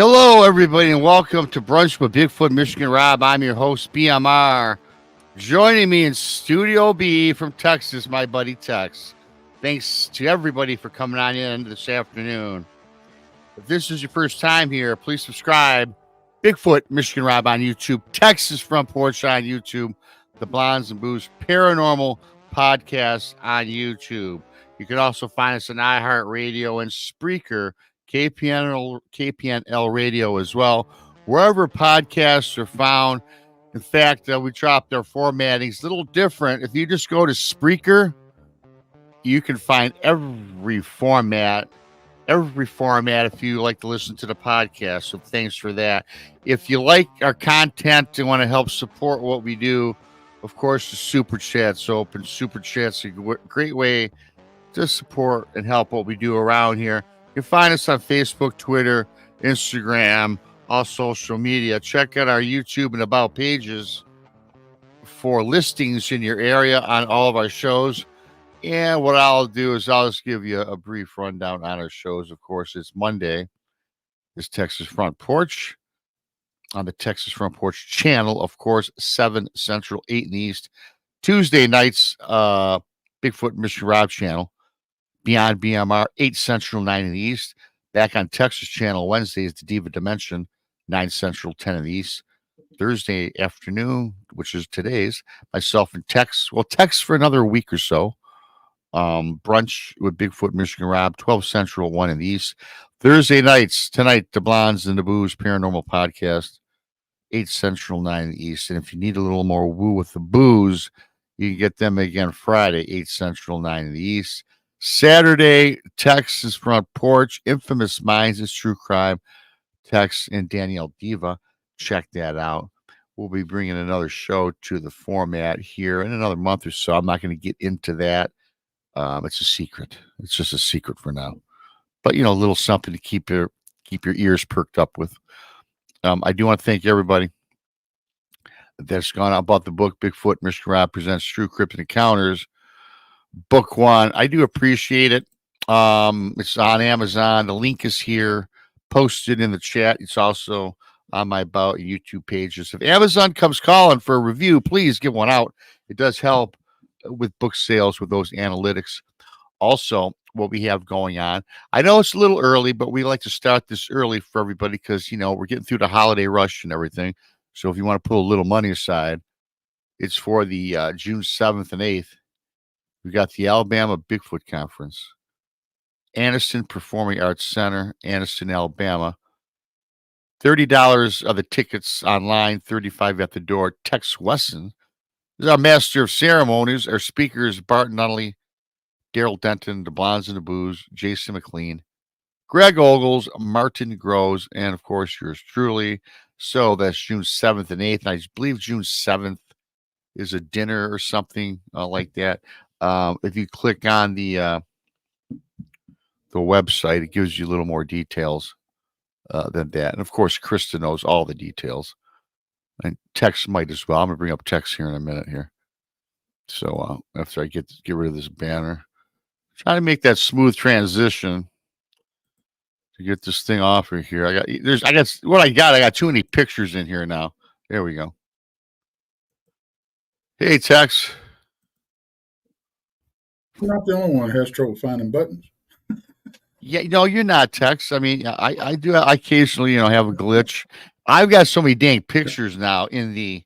Hello, everybody, and welcome to Brunch with Bigfoot, Michigan Rob. I'm your host, BMR. Joining me in Studio B from Texas, my buddy Tex. Thanks to everybody for coming on in this afternoon. If this is your first time here, please subscribe. Bigfoot, Michigan Rob on YouTube, Texas Front Porch on YouTube, the Blondes and Booze Paranormal Podcast on YouTube. You can also find us on iHeartRadio and Spreaker, KPNL radio as well, wherever podcasts are found. In fact, we dropped our formatting's a little different. If you just go to Spreaker, you can find every format if you like to listen to the podcast. So thanks for that. If you like our content and want to help support what we do, of course, the Super Chat's open. Super Chat's a great way to support and help what we do around here. You can find us on Facebook, Twitter, Instagram, all social media. Check out our YouTube and About pages for listings in your area on all of our shows. And what I'll do is I'll just give you a brief rundown on our shows. Of course, it's Monday. It's Texas Front Porch on the Texas Front Porch channel. Of course, 7 Central, 8 in the East. Tuesday nights, Bigfoot Michigan Rob channel. Beyond BMR, 8 Central, 9 in the East. Back on Texas channel Wednesdays, the Diva Dimension, 9 Central, 10 in the East. Thursday afternoon, which is today's, myself and Tex. Well, Tex for another week or so. Brunch with Bigfoot Michigan Rob, 12 Central, 1 in the East. Thursday nights, tonight, the Blondes and the Booze Paranormal Podcast, 8 Central, 9 in the East. And if you need a little more woo with the booze, you can get them again Friday, 8 Central, 9 in the East. Saturday, Texas Front Porch, Infamous Minds is True Crime, Tex and Danielle Diva. Check that out. We'll be bringing another show to the format here in another month or so. I'm not going to get into that. It's a secret. It's just a secret for now. But, a little something to keep your ears perked up with. I do want to thank everybody that's gone out about the book, Bigfoot Michigan Rob Presents True Cryptid Encounters. Book 1. I do appreciate it. It's on Amazon. The link is here, posted in the chat. It's also on my About YouTube pages. If Amazon comes calling for a review, please give one out. It does help with book sales with those analytics. Also, what we have going on. I know it's a little early, but we like to start this early for everybody because, we're getting through the holiday rush and everything. So if you want to put a little money aside, it's for the June 7th and 8th. We got the Alabama Bigfoot Conference, Anniston Performing Arts Center, Anniston, Alabama. $30 are the tickets online, $35 at the door. Tex Wesson is our master of ceremonies. Our speakers, Bart Nunnally, Daryl Denton, the Blondes and the Booze, Jason McLean, Greg Ogles, Martin Groves, and, of course, yours truly. So that's June 7th and 8th. And I believe June 7th is a dinner or something like that. If you click on the website, it gives you a little more details than that. And of course, Krista knows all the details, and Tex might as well. I'm gonna bring up Tex here in a minute here. So after I get rid of this banner, trying to make that smooth transition to get this thing off of here. I got too many pictures in here now. There we go. Hey, Tex. You're not the only one who has trouble finding buttons. Yeah, you're not, Tex. I mean, I do. I occasionally, have a glitch. I've got so many dang pictures now in the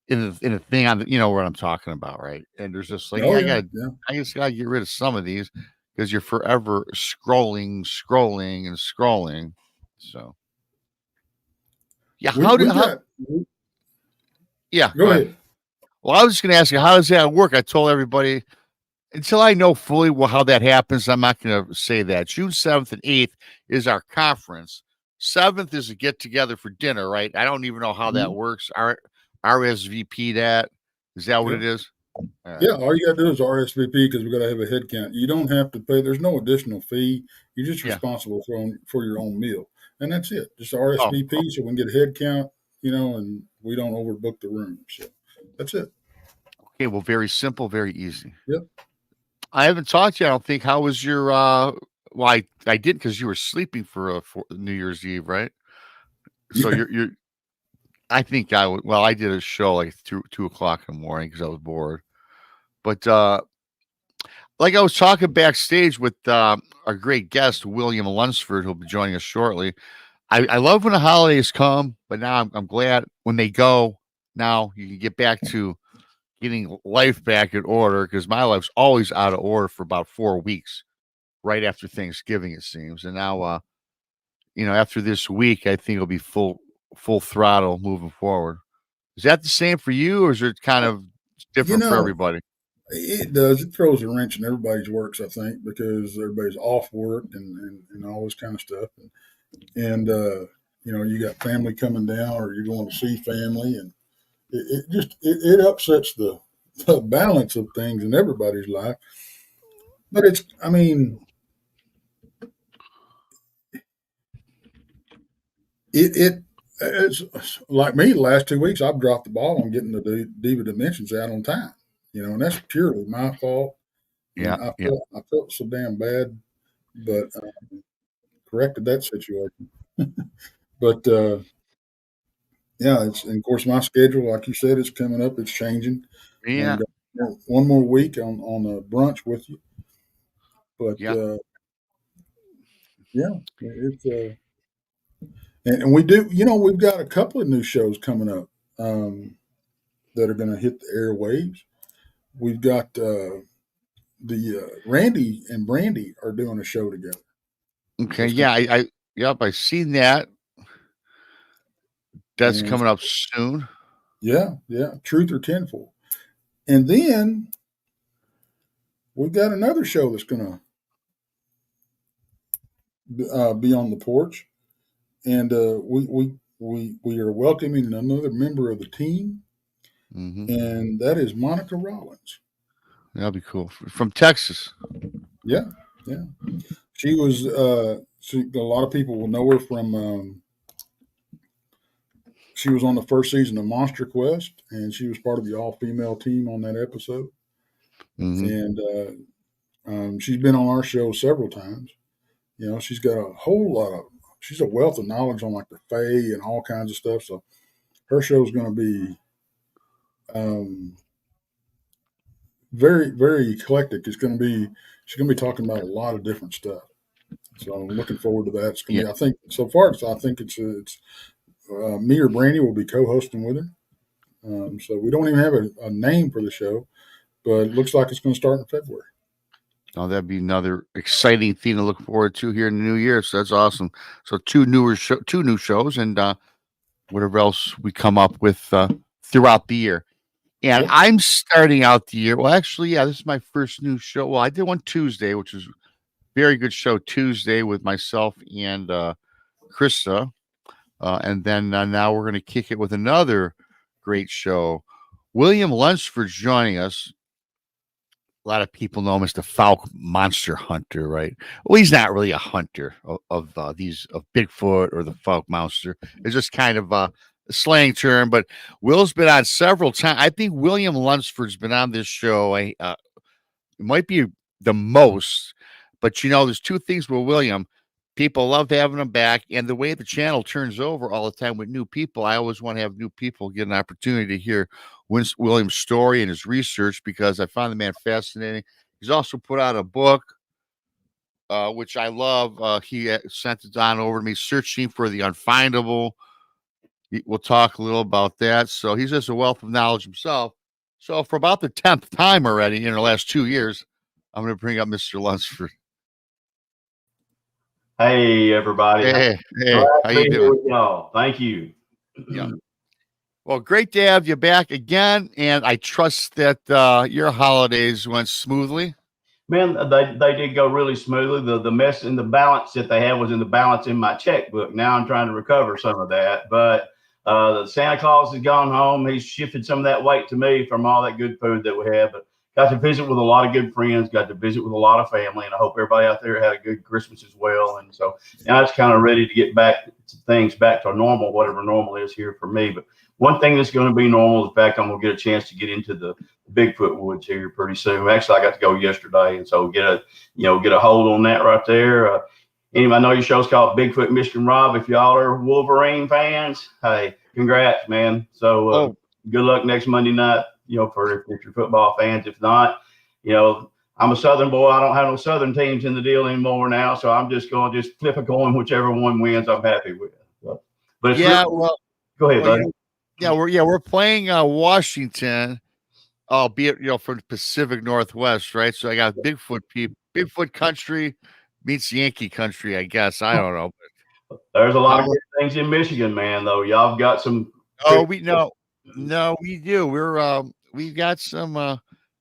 thing on the, what I'm talking about, right? And there's just like, I just gotta get rid of some of these because you're forever scrolling. So, yeah, yeah, go ahead. Well, I was just gonna ask you, how does that work? I told everybody. Until I know fully how that happens, I'm not going to say that. June 7th and 8th is our conference. 7th is a get-together for dinner, right? I don't even know how that works. RSVP that. Is that what it is? Yeah, all you got to do is RSVP because we got to have a head count. You don't have to pay. There's no additional fee. You're just responsible for your own meal. And that's it. Just RSVP so we can get a head count, and we don't overbook the room. So that's it. Okay, well, very simple, very easy. Yep. I haven't talked to you, I don't think. How was your well, I did because you were sleeping for New Year's Eve, right? So you're. I think I would. Well, I did a show like 2 o'clock in the morning because I was bored. But like I was talking backstage with our great guest William Lunsford, who'll be joining us shortly. I love when the holidays come, but now I'm glad when they go. Now you can get back to getting life back in order because my life's always out of order for about 4 weeks, right after Thanksgiving, it seems. And now, after this week, I think it'll be full throttle moving forward. Is that the same for you, or is it kind of different for everybody? It does. It throws a wrench in everybody's works, I think, because everybody's off work and all this kind of stuff. And you got family coming down, or you're going to see family, and it upsets the balance of things in everybody's life. But it's it's like me. The last 2 weeks, I've dropped the ball on getting the Diva Dimensions out on time. And that's purely my fault. And I felt so damn bad, but corrected that situation. But and of course my schedule, like you said, is coming up. It's changing. Yeah. And one more week on a brunch with you. But it's and we do. We've got a couple of new shows coming up that are going to hit the airwaves. We've got the Randy and Brandy are doing a show together. Okay. Yeah. I've seen that. That's coming up soon. Yeah. Truth or Tenfold. And then we've got another show that's going to be on the porch, and we are welcoming another member of the team, and that is Monica Rollins. That'll be cool. From Texas. Yeah. She was. A lot of people will know her from. She was on the first season of Monster Quest, and she was part of the all-female team on that episode. And she's been on our show several times. She's got a whole lot of. She's a wealth of knowledge on like the Fae and all kinds of stuff. So her show is going to be very, very eclectic. She's going to be talking about a lot of different stuff. So I'm looking forward to that. It's going to be. I think so far. I think it's me or Brandy will be co-hosting with her. So we don't even have a name for the show, but it looks like it's going to start in February. Oh, that'd be another exciting thing to look forward to here in the new year. So that's awesome. So two new shows, and whatever else we come up with throughout the year. And I'm starting out the year. Well, actually, this is my first new show. Well, I did one Tuesday, which was a very good show Tuesday with myself and Krista. And then now we're going to kick it with another great show. William Lunsford's joining us. A lot of people know him as the Fouke Monster hunter, right? Well, he's not really a hunter of Bigfoot or the Fouke Monster. It's just kind of a slang term. But Will's been on several times. I think William Lunsford's been on this show. It might be the most. But there's two things with William. People love having him back, and the way the channel turns over all the time with new people, I always want to have new people get an opportunity to hear William's story and his research because I find the man fascinating. He's also put out a book, which I love. He sent it on over to me, Searching for the Unfindable. We'll talk a little about that. So he's just a wealth of knowledge himself. So for about the 10th time already in the last 2 years, I'm going to bring up Mr. Lunsford. Hey, everybody. Hey, how you doing? Y'all. Thank you. Yeah. Well, great to have you back again, and I trust that your holidays went smoothly. Man, they did go really smoothly. The mess and the balance that they had was in the balance in my checkbook. Now I'm trying to recover some of that. But the Santa Claus has gone home. He's shifted some of that weight to me from all that good food that we had. But got to visit with a lot of good friends, got to visit with a lot of family, and I hope everybody out there had a good Christmas as well. And so now it's kind of ready to get back to things back to normal, whatever normal is here for me. But one thing that's going to be normal is, in fact, I'm going to get a chance to get into the Bigfoot woods here pretty soon. Actually, I got to go yesterday, and so get a hold on that right there. anyway, I know your show's called Bigfoot Michigan Rob. If y'all are Wolverine fans, hey, congrats, man. So good luck next Monday night, for if you're football fans. If not, I'm a Southern boy. I don't have no Southern teams in the deal anymore now. So I'm just going to just flip a coin. Whichever one wins, I'm happy with. So, but it's go ahead, buddy. We're playing Washington, albeit from the Pacific Northwest, right? So I got Bigfoot country meets Yankee country, I guess. I don't know. There's a lot of good things in Michigan, man. Though y'all have got some. Oh, we do. We've got some.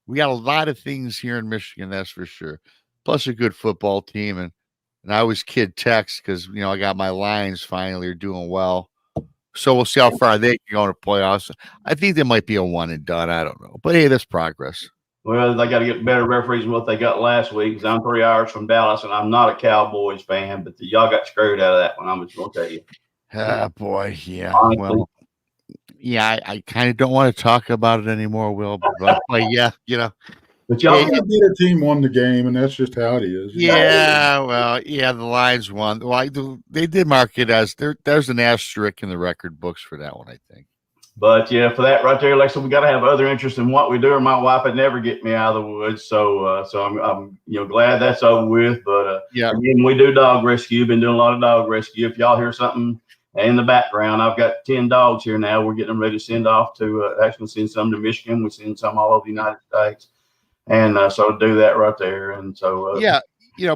We got a lot of things here in Michigan, that's for sure. Plus a good football team, and I always kid Tex because I got my Lions finally are doing well. So we'll see how far they can go in the playoffs. I think they might be a one and done. I don't know. But hey, that's progress. Well, they got to get better referees than what they got last week because I'm 3 hours from Dallas and I'm not a Cowboys fan, but y'all got screwed out of that one. I'm just going to tell you. Ah, boy. Yeah. Honestly. Well, yeah, I kind of don't want to talk about it anymore, Will. But yeah, But y'all get a team won the game, and that's just how it is. Yeah, well, yeah, the Lions won. Well, they did mark it as there's an asterisk in the record books for that one, I think. But yeah, for that right there, Alexa, we got to have other interest in what we do, or my wife would never get me out of the woods. So I'm glad that's over with. But again, we do dog rescue. Been doing a lot of dog rescue. If y'all hear something in the background, I've got 10 dogs here now. We're getting them ready to send off to actually send some to Michigan. We send some all over the United States. And so do that right there. And so,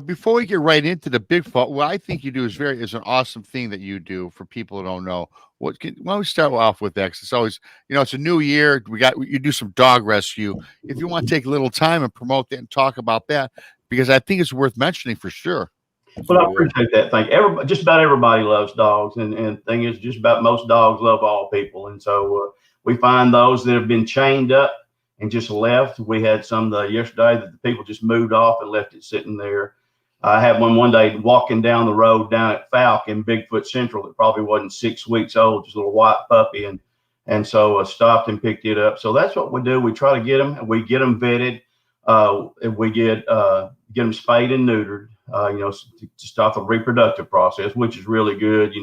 before we get right into the Bigfoot, what I think you do is an awesome thing that you do for people who don't know. Why don't we start off with that? 'Cause it's always, it's a new year. You do some dog rescue. If you want to take a little time and promote that and talk about that, because I think it's worth mentioning for sure. Well, I appreciate that. Thank you. Just about everybody loves dogs. And the thing is, just about most dogs love all people. And so we find those that have been chained up and just left. We had some yesterday that the people just moved off and left it sitting there. I had one day walking down the road down at Fouke in Bigfoot Central that probably wasn't 6 weeks old, just a little white puppy, and so stopped and picked it up. So that's what we do. We try to get them, and we get them vetted. We get them spayed and neutered, to stop the reproductive process, which is really good.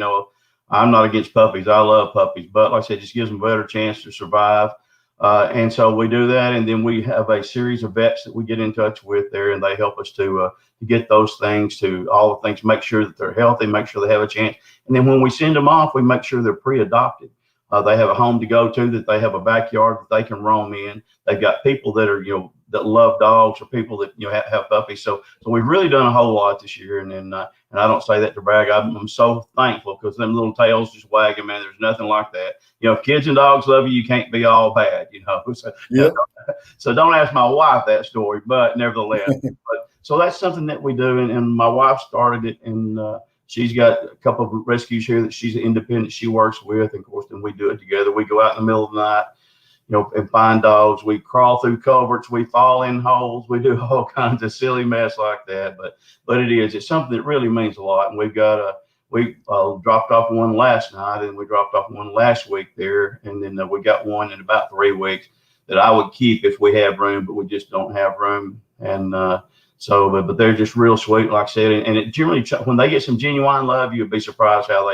I'm not against puppies. I love puppies, but like I said, it just gives them a better chance to survive. And so we do that, and then we have a series of vets that we get in touch with there, and they help us to get those things, to all the things, make sure that they're healthy, make sure they have a chance. And then when we send them off, we make sure they're pre-adopted. They have a home to go to, that they have a backyard that they can roam in. They've got people that are, that love dogs, or people that, have puppies. So we've really done a whole lot this year. And I don't say that to brag. I'm so thankful, because them little tails just wagging, man. There's nothing like that. If kids and dogs love you can't be all bad, So, so don't ask my wife that story, but nevertheless, so that's something that we do. And my wife started it, and she's got a couple of rescues here that she's independent. She works with, and of course, then we do it together. We go out in the middle of the night, and find dogs. We crawl through culverts. We fall in holes. We do all kinds of silly mess like that. But it's something that really means a lot. And we've got we dropped off one last night, and we dropped off one last week there. And then we got one in about 3 weeks that I would keep if we have room, but we just don't have room. And but they're just real sweet, like I said. And it generally, when they get some genuine love, you'd be surprised how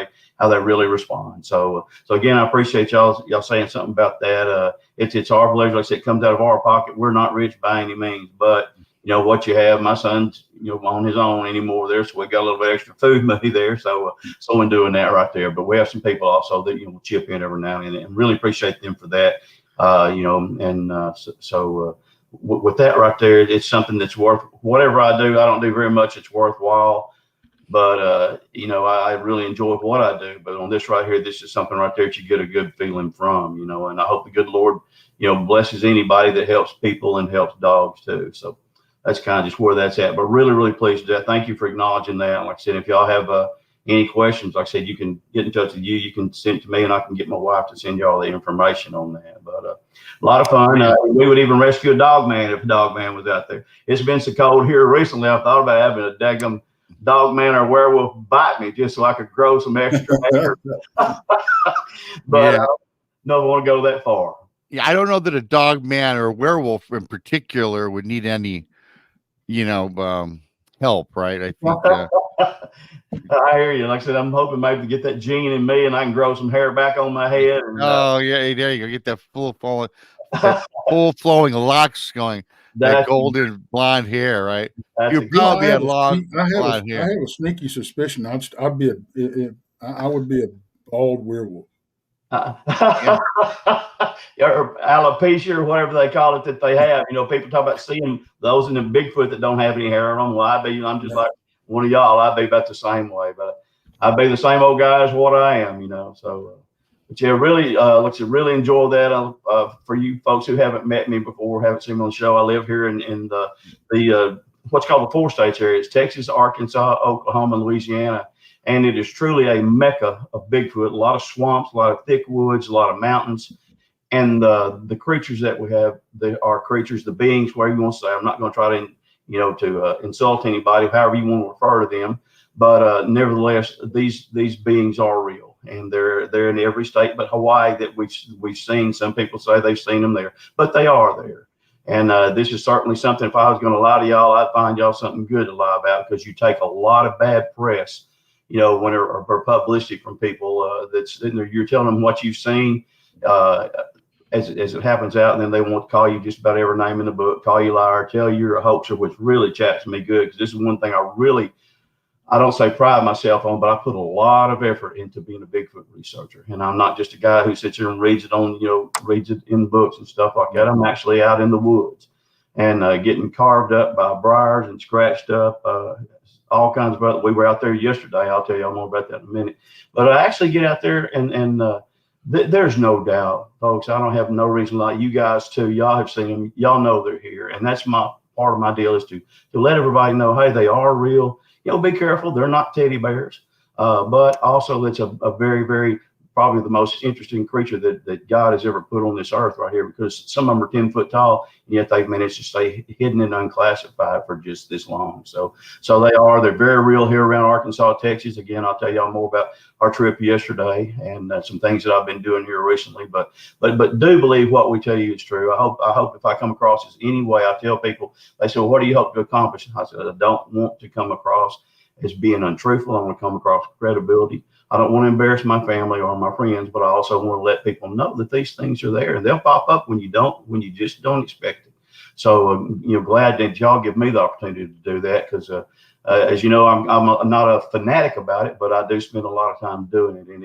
they really respond. So again, I appreciate y'all saying something about that. It's our pleasure. Like I said, it comes out of our pocket. We're not rich by any means, but what you have. My son's on his own anymore there, so we got a little bit extra food money there. So in doing that right there, but we have some people also that chip in every now and then, and really appreciate them for that. With that right there, it's something that's worth whatever I do. I don't do very much. It's worthwhile. But, I really enjoy what I do. But on this right here, this is something right there that you get a good feeling from, and I hope the good Lord, blesses anybody that helps people and helps dogs too. So that's kind of just where that's at. But really, really pleased with that. Thank you for acknowledging that. Like I said, if y'all have any questions, like I said, you can get in touch with you. You can send it to me, and I can get my wife to send you all the information on that. But a lot of fun. We would even rescue a dog man if a dog man was out there. It's been so cold here recently, I thought about having a daggum dog man or werewolf bite me just so I could grow some extra hair. But no want to go that far. Yeah, I don't know that a dog man or a werewolf in particular would need any, help, right? I think I hear you. Like I said, I'm hoping maybe to get that gene in me and I can grow some hair back on my head. And, oh yeah, there you go. Get that full flowing locks going. That golden blonde hair, right? You probably had long blonde hair. I have a sneaky suspicion I'd be I would be a bald werewolf. Yeah. Or alopecia or whatever they call it that they have. You know, people talk about seeing those in the Bigfoot that don't have any hair on them. Well, I'm just like one of y'all. I'd be about the same way, but I'd be the same old guy as what I am, you know. So, but yeah, really, really enjoy that. For you folks who haven't met me before, haven't seen me on the show, I live here in the what's called the 4 states area. It's Texas, Arkansas, Oklahoma, and Louisiana. And it is truly a mecca of Bigfoot. A lot of swamps, a lot of thick woods, a lot of mountains. And the creatures that we have, they are creatures, the beings, whatever you want to say. I'm not going to try to, insult anybody, however you want to refer to them. But nevertheless, these beings are real. And they're in every state but Hawaii that we've seen. Some people say they've seen them there, but they are there. And this is certainly something, if I was going to lie to y'all, I'd find y'all something good to lie about, because you take a lot of bad press, you know, or publicity from people that's in there. You're telling them what you've seen as it happens out, and then they want to call you just about every name in the book, call you liar, tell you you're a hoaxer, which really chaps me good, because this is one thing I don't say pride myself on, but I put a lot of effort into being a Bigfoot researcher. And I'm not just a guy who sits here and reads it in books and stuff like that. I'm actually out in the woods and getting carved up by briars and scratched up, all kinds of other. We were out there yesterday. I'll tell you more about that in a minute. But I actually get out there and there's no doubt, folks. I don't have no reason, like you guys too. Y'all have seen them. Y'all know they're here. And that's part of my deal, is to let everybody know, hey, they are real. You know, be careful. They're not teddy bears. But also it's a very, very, probably the most interesting creature that God has ever put on this earth right here, because some of them are 10 foot tall, and yet they've managed to stay hidden and unclassified for just this long. So they're very real here around Arkansas, Texas. Again, I'll tell y'all more about our trip yesterday and some things that I've been doing here recently, but do believe what we tell you is true. I hope if I come across as any way, I tell people, they say, well, what do you hope to accomplish? I said, I don't want to come across as being untruthful. I want to come across credibility. I don't want to embarrass my family or my friends, but I also want to let people know that these things are there, and they'll pop up when you just don't expect it. So, glad that y'all give me the opportunity to do that, because as you know, I'm not a fanatic about it, but I do spend a lot of time doing it, and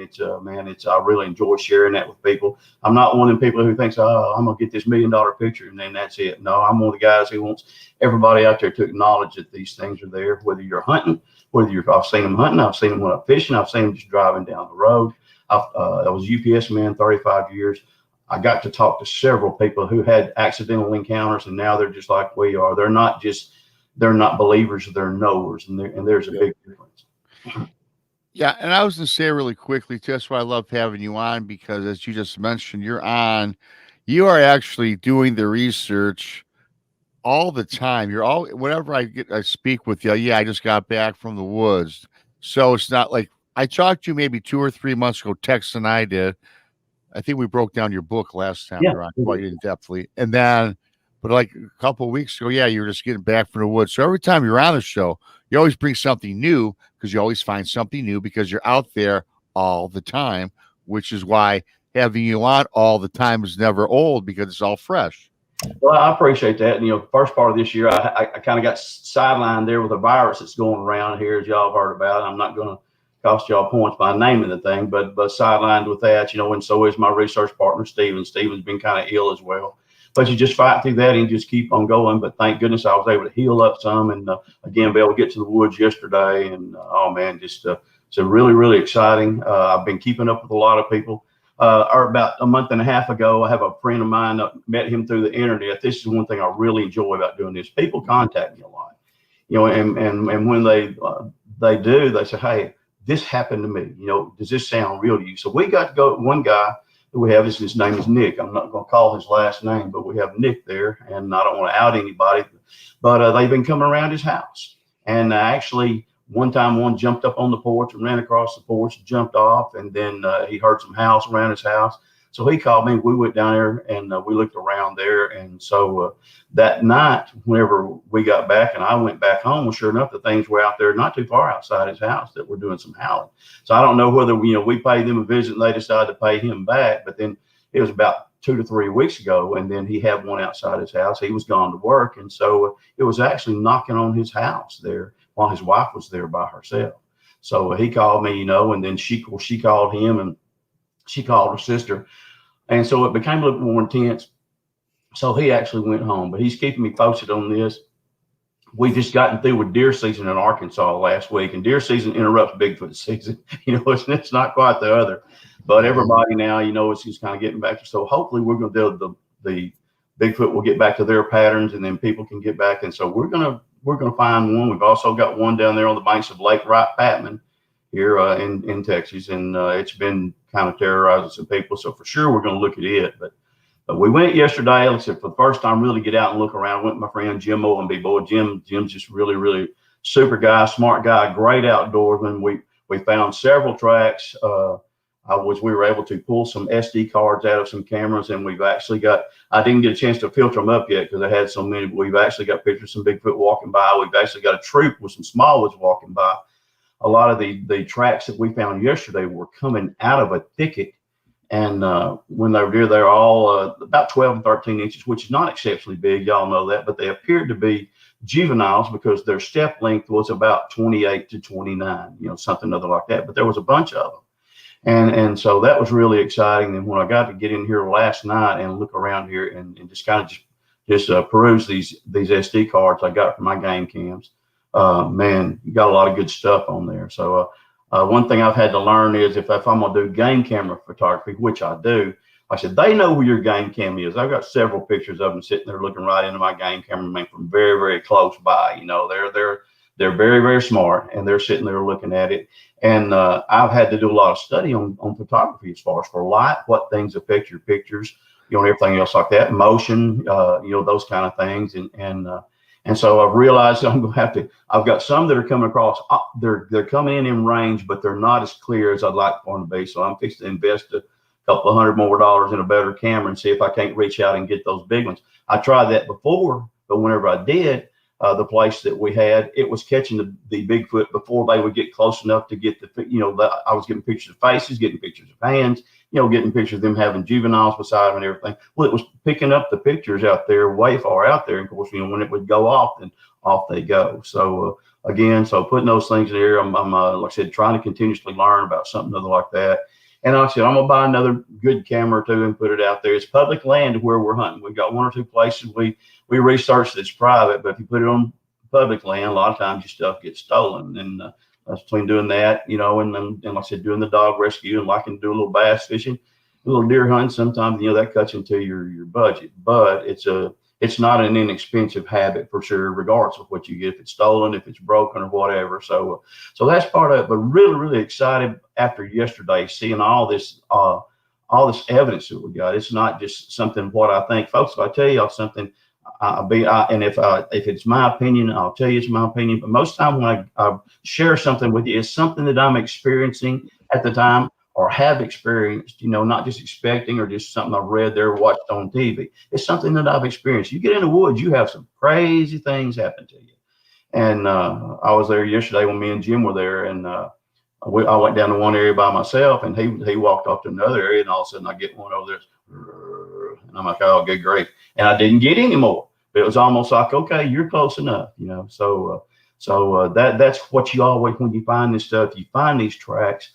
I really enjoy sharing that with people. I'm not one of the people who thinks, oh, I'm gonna get this $1 million picture and then that's it. No, I'm one of the guys who wants everybody out there to acknowledge that these things are there, whether you're hunting, I've seen them hunting, I've seen them when I'm fishing, I've seen them just driving down the road. I was a UPS man 35 years. I got to talk to several people who had accidental encounters, and now they're just like we are. They're not believers, they're knowers, and there's a big difference. Yeah, and I was going to say really quickly, that's why I love having you on, because as you just mentioned, you are actually doing the research all the time. Whenever I speak with you, I just got back from the woods. So it's not like I talked to you maybe 2 or 3 months ago, Tex and I did. I think we broke down your book last time around quite in depthly. And then, but like a couple of weeks ago, you were just getting back from the woods. So every time you're on the show, you always bring something new, because you always find something new, because you're out there all the time, which is why having you on all the time is never old, because it's all fresh. Well, I appreciate that. First part of this year, I kind of got sidelined there with a virus that's going around here, as y'all have heard about. I'm not going to cost y'all points by naming the thing, but sidelined with that, and so is my research partner, Steven. Steven's been kind of ill as well. But you just fight through that and just keep on going. But thank goodness I was able to heal up some, and again, be able to get to the woods yesterday. And oh man, just so really, really exciting. I've been keeping up with a lot of people. Or about a month and a half ago, I have a friend of mine, met him through the internet. This is one thing I really enjoy about doing this. People contact me a lot, and when they do, they say, hey, this happened to me. Does this sound real to you? So we got to go. One guy that we have, his name is Nick. I'm not going to call his last name, but we have Nick there, and I don't want to out anybody, but they've been coming around his house. And actually, one time one jumped up on the porch and ran across the porch, jumped off, and then he heard some house around his house. So he called me. We went down there and we looked around there. And so that night, whenever we got back and I went back home, well, sure enough, the things were out there not too far outside his house that were doing some howling. So I don't know whether, we paid them a visit and they decided to pay him back. But then it was about 2 to 3 weeks ago, and then he had one outside his house. He was gone to work, and so it was actually knocking on his house there while his wife was there by herself. So he called me, and then she called him, and she called her sister, and so it became a little more intense. So he actually went home, but he's keeping me posted on this. We just gotten through with deer season in Arkansas last week, and deer season interrupts Bigfoot season. It's not quite the other. But everybody now, it's just kind of getting back. So hopefully we're going to do the Bigfoot will get back to their patterns, and then people can get back. And so we're gonna find one. We've also got one down there on the banks of Lake Wright-Patman here in Texas, and it's been kind of terrorizing some people. So for sure we're going to look at it. But we went yesterday. Like I said, for the first time, really get out and look around. Went with my friend Jim Owenby. Boy, Jim's just really, really super guy, smart guy, great outdoorsman. We found several tracks. We were able to pull some SD cards out of some cameras, and we've actually got, I didn't get a chance to filter them up yet because I had so many, but we've actually got pictures of some Bigfoot walking by. We've actually got a troop with some small ones walking by. A lot of the tracks that we found yesterday were coming out of a thicket, and when they were there, they're all about 12 and 13 inches, which is not exceptionally big. Y'all know that, but they appeared to be juveniles because their step length was about 28 to 29, something other like that, but there was a bunch of them. And so that was really exciting. And when I got to get in here last night and look around here and just kind of just peruse these SD cards I got from my game cams, man, you got a lot of good stuff on there. So one thing I've had to learn is if I'm going to do game camera photography, which I do, I said, they know who your game cam is. I've got several pictures of them sitting there looking right into my game camera, man, from very, very close by. They're very, very smart, and they're sitting there looking at it. And I've had to do a lot of study on photography as far as for light, what things affect your pictures, everything else like that, motion, those kind of things. And so I've realized I'm going to have to, I've got some that are coming across, they're coming in range, but they're not as clear as I'd like for them to be. So I'm fixing to invest a couple of $100 more in a better camera and see if I can't reach out and get those big ones. I tried that before, but whenever I did, the place that we had, it was catching the Bigfoot before they would get close enough to get I was getting pictures of faces, getting pictures of hands, getting pictures of them having juveniles beside them and everything. Well, it was picking up the pictures out there, way far out there. And of course, when it would go off, then off they go. So again, putting those things in there, I'm like I said, trying to continuously learn about something other like that. And like I said, I'm going to buy another good camera too and put it out there. It's public land where we're hunting. We've got one or two places we researched that's private, but if you put it on public land, a lot of times your stuff gets stolen. And that's between doing that, and like I said, doing the dog rescue and liking to do a little bass fishing, a little deer hunting. Sometimes, that cuts into your budget, but it's not an inexpensive habit for sure, regardless of what you get, if it's stolen, if it's broken or whatever. So that's part of it, but really, really excited after yesterday, seeing all this evidence that we got. It's not just something what I think, folks. If I tell y'all something, if it's my opinion, I'll tell you it's my opinion. But most of the time when I share something with you, it's something that I'm experiencing at the time or have experienced, not just expecting or just something I've read there or watched on TV. It's something that I've experienced. You get in the woods, you have some crazy things happen to you. And I was there yesterday when me and Jim were there, and I went down to one area by myself, and he walked off to another area, and all of a sudden I get one over there, and I'm like, oh, good grief. And I didn't get any more. But it was almost like, okay, you're close enough, So that's what you always, when you find this stuff, you find these tracks.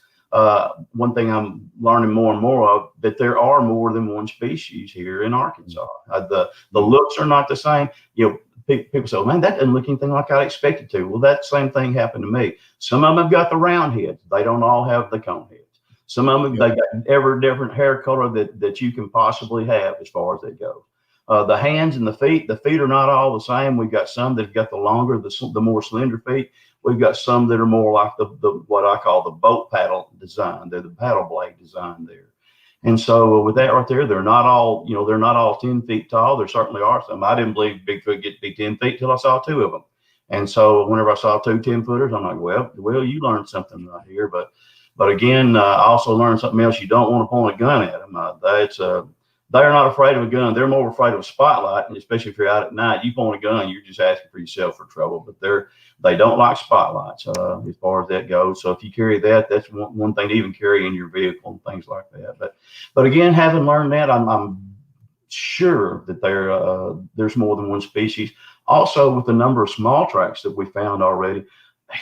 One thing I'm learning more and more of, that there are more than one species here in Arkansas. The looks are not the same. People say, man, that doesn't look anything like I expected to. Well, that same thing happened to me. Some of them have got the round heads. They don't all have the cone heads. Some of them, they got every different hair color that you can possibly have as far as that goes. The hands and the feet are not all the same. We've got some that have got the longer, the more slender feet. We've got some that are more like the what I call the boat paddle design. They're the paddle blade design there. And so with that right there, they're not all 10 feet tall. There certainly are some. I didn't believe Bigfoot get to be 10 feet till I saw two of them. And so whenever I saw two 10-footers, I'm like, well, you learned something right here. But But again, I also learned something else. You don't want to point a gun at them. They're not afraid of a gun. They're more afraid of a spotlight, and especially if you're out at night. You point a gun, you're just asking for yourself for trouble. But they don't like spotlights as far as that goes. So if you carry that, that's one thing to even carry in your vehicle and things like that. But again, having learned that, I'm sure that there's more than one species. Also, with the number of small tracks that we found already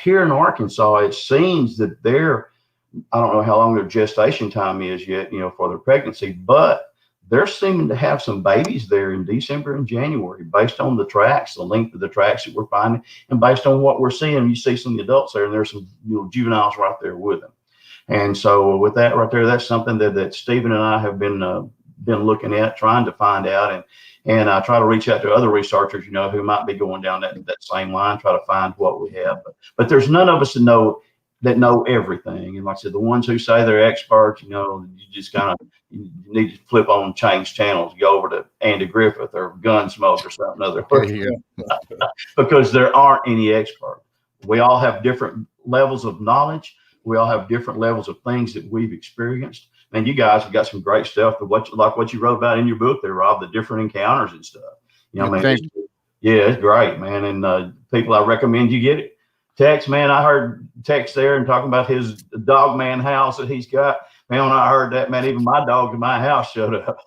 here in Arkansas, it seems that I don't know how long their gestation time is yet, for their pregnancy, but they're seeming to have some babies there in December and January based on the tracks, the length of the tracks that we're finding, and based on what we're seeing. You see some of the adults there, and there's some juveniles right there with them. And so with that right there, that's something that Stephen and I have been looking at, trying to find out, and I try to reach out to other researchers, who might be going down that same line, try to find what we have. But there's none of us that know everything. And like I said, the ones who say they're experts, you just kind of you need to flip on and change channels, go over to Andy Griffith or Gunsmoke or something other, because there aren't any experts. We all have different levels of knowledge. We all have different levels of things that we've experienced. And you guys have got some great stuff, like what you wrote about in your book there, Rob, the different encounters and stuff. It's great, man. And people, I recommend you get it. Tex, man, I heard Tex there and talking about his dog man house that he's got. Man, when I heard that, man, even my dog in my house showed up.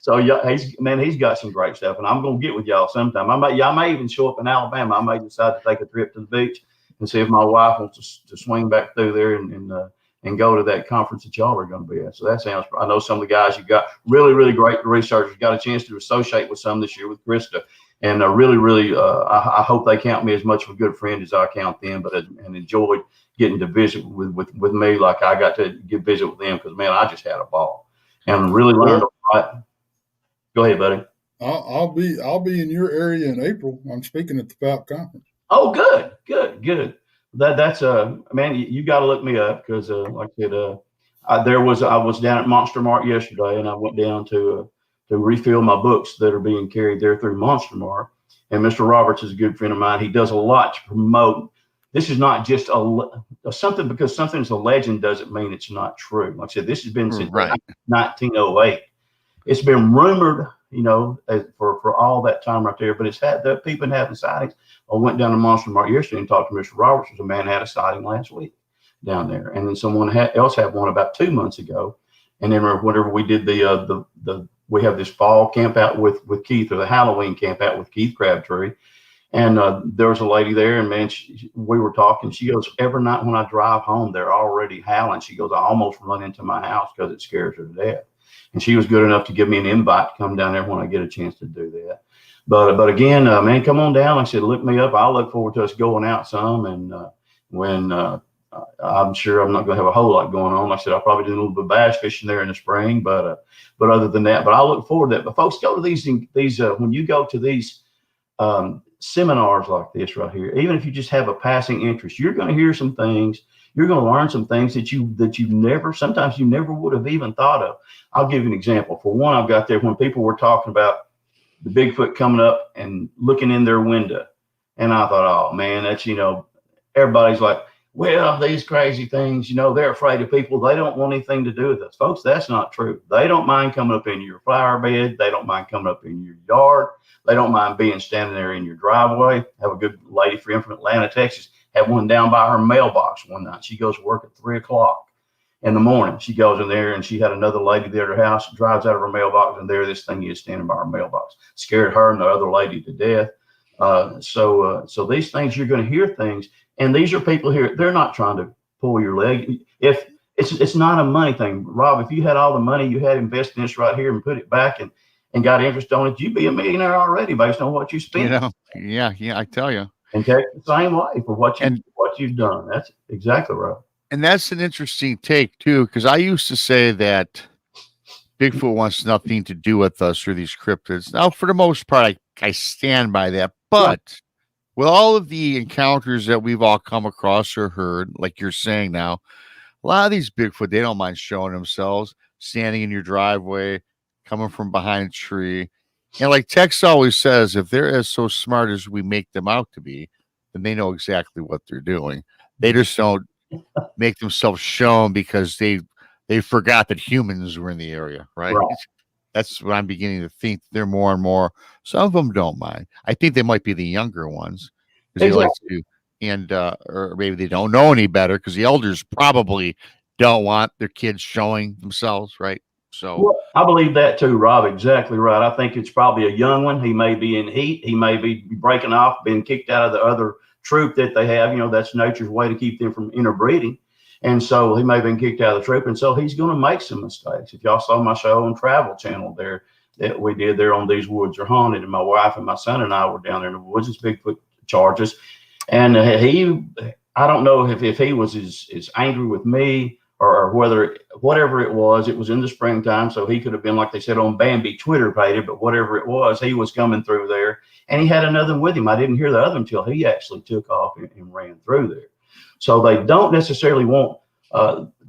So yeah, he's got some great stuff, and I'm gonna get with y'all sometime. I may even show up in Alabama. I may decide to take a trip to the beach and see if my wife wants to swing back through there and go to that conference that y'all are going to be at. So that sounds. I know some of the guys you've got really, really great researchers. Got a chance to associate with some this year with Krista. And really, I hope they count me as much of a good friend as I count them, and enjoyed getting to visit with me like I got to visit with them, because, man, I just had a ball and really learned a lot. Go ahead, buddy. I'll be in your area in April. I'm speaking at the Fouke conference. Oh, good. That's man, you got to look me up, because like I said, I was down at Monster Mart yesterday, and I went down to refill my books that are being carried there through Monster Mart. And Mr. Roberts is a good friend of mine. He does a lot to promote. This is not just something, because something's a legend doesn't mean it's not true. Like I said, this has been since 1908. It's been rumored, for all that time right there, but it's had the people having sightings. I went down to Monster Mart yesterday and talked to Mr. Roberts. A man had a sighting last week down there, and then someone else had one about 2 months ago. And then whenever we did we have this fall camp out with Keith, or the Halloween camp out with Keith Crabtree. And there was a lady there, and man, we were talking. She goes, every night when I drive home, they're already howling. She goes, I almost run into my house because it scares her to death. And she was good enough to give me an invite to come down there when I get a chance to do that. But again, man, come on down. Like I said, look me up. I look forward to us going out some. And when I'm sure I'm not going to have a whole lot going on. Like I said, I'll probably do a little bit of bass fishing there in the spring. But other than that, I look forward to that. But folks, go to these when you go to these seminars like this right here, even if you just have a passing interest, you're going to hear some things. You're going to learn some things that you sometimes you never would have even thought of. I'll give you an example. For one, I've got there when people were talking about the Bigfoot coming up and looking in their window. And I thought, oh man, that's, everybody's like, well, these crazy things, they're afraid of people. They don't want anything to do with us. Folks, that's not true. They don't mind coming up in your flower bed. They don't mind coming up in your yard. They don't mind standing there in your driveway. Have a good lady friend from Atlanta, Texas, had one down by her mailbox one night. She goes to work at 3:00 in the morning. She goes in there, and she had another lady there at her house, drives out of her mailbox, and there this thing is standing by her mailbox. Scared her and the other lady to death. So these things, you're going to hear things. And these are people here, they're not trying to pull your leg. If it's not a money thing. Rob, if you had all the money you had invested in this right here and put it back and got interest on it, you'd be a millionaire already based on what you spent. Yeah, I tell you. And take the same way for what you've done. That's exactly right. And that's an interesting take too, because I used to say that Bigfoot wants nothing to do with us or these cryptids. Now, for the most part, I stand by that. But with all of the encounters that we've all come across or heard, like you're saying now, a lot of these Bigfoot, they don't mind showing themselves, standing in your driveway, coming from behind a tree. And like Tex always says, if they're as so smart as we make them out to be, then they know exactly what they're doing. They just don't make themselves shown because they forgot that humans were in the area, right? That's what I'm beginning to think. They're more and more. Some of them don't mind. I think they might be the younger ones because they like to, and or maybe they don't know any better because the elders probably don't want their kids showing themselves, right? So well, I believe that too, Rob. Exactly right. I think it's probably a young one. He may be in heat. He may be breaking off, being kicked out of the other troop that they have. You know, that's nature's way to keep them from interbreeding. And so he may have been kicked out of the troop. And so he's going to make some mistakes. If y'all saw my show on Travel Channel there that we did there on These Woods Are Haunted, and my wife and my son and I were down there in the woods, it's Bigfoot charges. And I don't know if he was as angry with me or whatever it was in the springtime. So he could have been, like they said on Bambi, Twitter pated, but whatever it was, he was coming through there and he had another one with him. I didn't hear the other until he actually took off and ran through there. So they don't necessarily want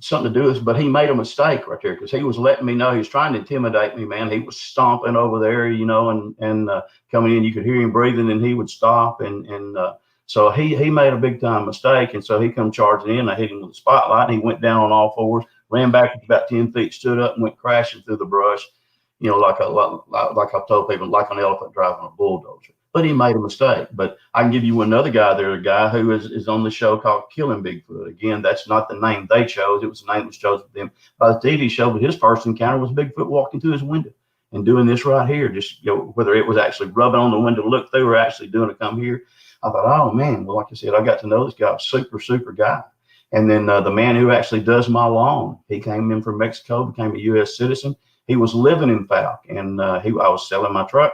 something to do with this, but he made a mistake right there because he was letting me know he was trying to intimidate me, man. He was stomping over there, you know, and coming in, you could hear him breathing and he would stop. So he made a big time mistake. And so he come charging in. I hit him with a spotlight and he went down on all fours, ran back about 10 feet, stood up and went crashing through the brush, you know, like I've told people, like an elephant driving a bulldozer. But he made a mistake. But I can give you another guy there, a guy who is on the show called Killing Bigfoot. Again, that's not the name they chose. It was the name that was chosen for them by the TV show. But his first encounter was Bigfoot walking through his window and doing this right here. Just, you know, whether it was actually rubbing on the window to look through or actually doing it come here. I thought, oh, man, well, like I said, I got to know this guy, super guy. And then the man who actually does my lawn, he came in from Mexico, became a U.S. citizen. He was living in Fouke, and I was selling my truck.